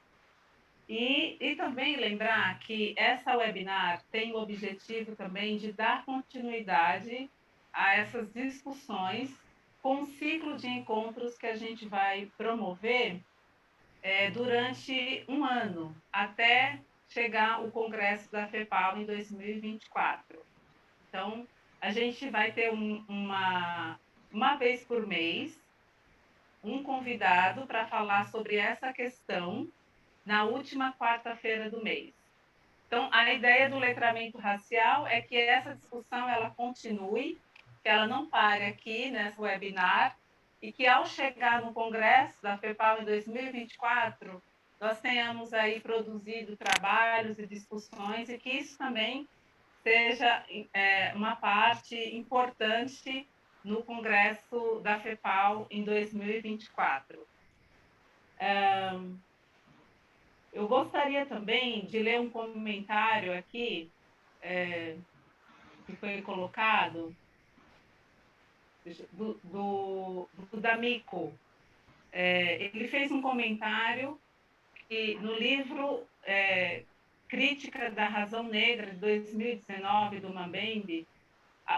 E também lembrar que essa webinar tem o objetivo também de dar continuidade a essas discussões com um ciclo de encontros que a gente vai promover durante um ano, até chegar o Congresso da FEPAL em 2024. Então, a gente vai ter uma vez por mês um convidado para falar sobre essa questão na última quarta-feira do mês. Então, a ideia do letramento racial é que essa discussão ela continue, que ela não pare aqui nessa webinar, e que ao chegar no Congresso da FEPAL em 2024, nós tenhamos aí produzido trabalhos e discussões, e que isso também seja uma parte importante no Congresso da FEPAL em 2024. Eu gostaria também de ler um comentário aqui que foi colocado do D'Amico. Ele fez um comentário que no livro Crítica da Razão Negra, de 2019, do Mambembe,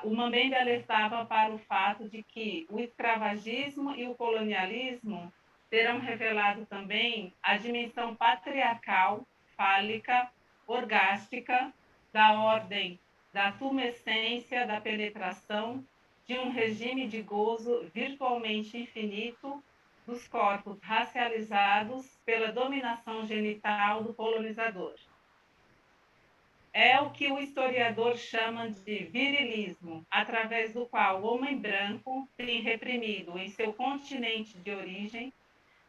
o Mambembe alertava para o fato de que o escravagismo e o colonialismo terão revelado também a dimensão patriarcal, fálica, orgástica, da ordem da tumescência, da penetração, de um regime de gozo virtualmente infinito dos corpos racializados pela dominação genital do colonizador. É o que o historiador chama de virilismo, através do qual o homem branco tem reprimido em seu continente de origem,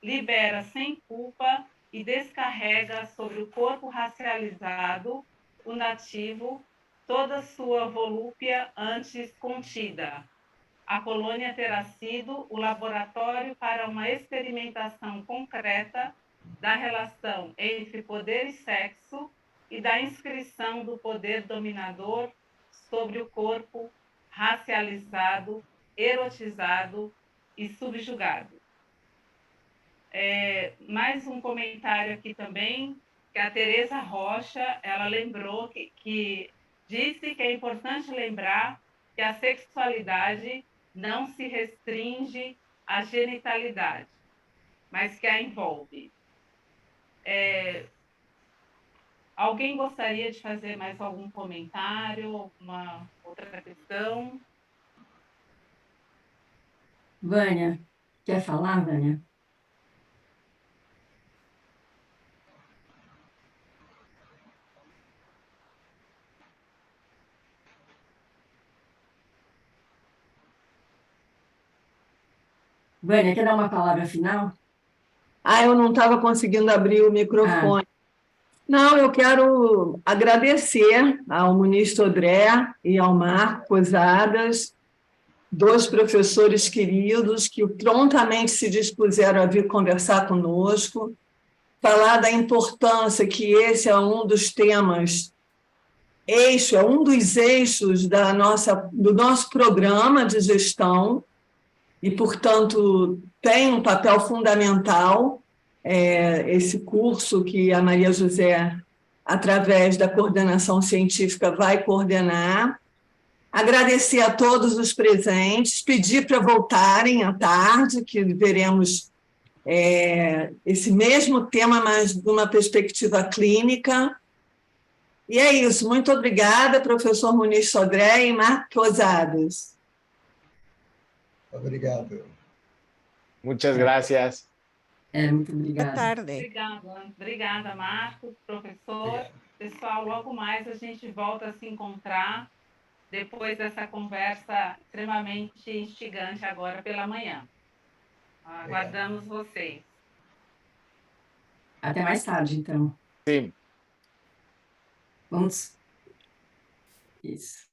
libera sem culpa e descarrega sobre o corpo racializado, o nativo, toda sua volúpia antes contida. A colônia terá sido o laboratório para uma experimentação concreta da relação entre poder e sexo e da inscrição do poder dominador sobre o corpo racializado, erotizado e subjugado. Mais um comentário aqui também, que a Tereza Rocha, ela lembrou que disse que é importante lembrar que a sexualidade não se restringe à genitalidade, mas que a envolve. Alguém gostaria de fazer mais algum comentário, alguma outra questão? Vânia, quer falar, Vânia? Vânia, quer dar uma palavra final? Eu não estava conseguindo abrir o microfone. Não, eu quero agradecer ao ministro Sodré e ao Marco Posadas, dois professores queridos que prontamente se dispuseram a vir conversar conosco, falar da importância que esse é um dos temas, é um dos eixos do nosso programa de gestão e, portanto, tem um papel fundamental esse curso que a Maria José, através da coordenação científica, vai coordenar. Agradecer a todos os presentes, pedir para voltarem à tarde, que veremos esse mesmo tema, mas de uma perspectiva clínica. E é isso. Muito obrigada, professor Muniz Sodré e Marco Posadas. Obrigado. Muchas gracias. Muito Boa obrigada. tarde. Obrigada, Marcos, professor. Pessoal, logo mais a gente volta a se encontrar depois dessa conversa extremamente instigante agora pela manhã. Aguardamos vocês. Até mais tarde, então. Sí. Vamos. Isso.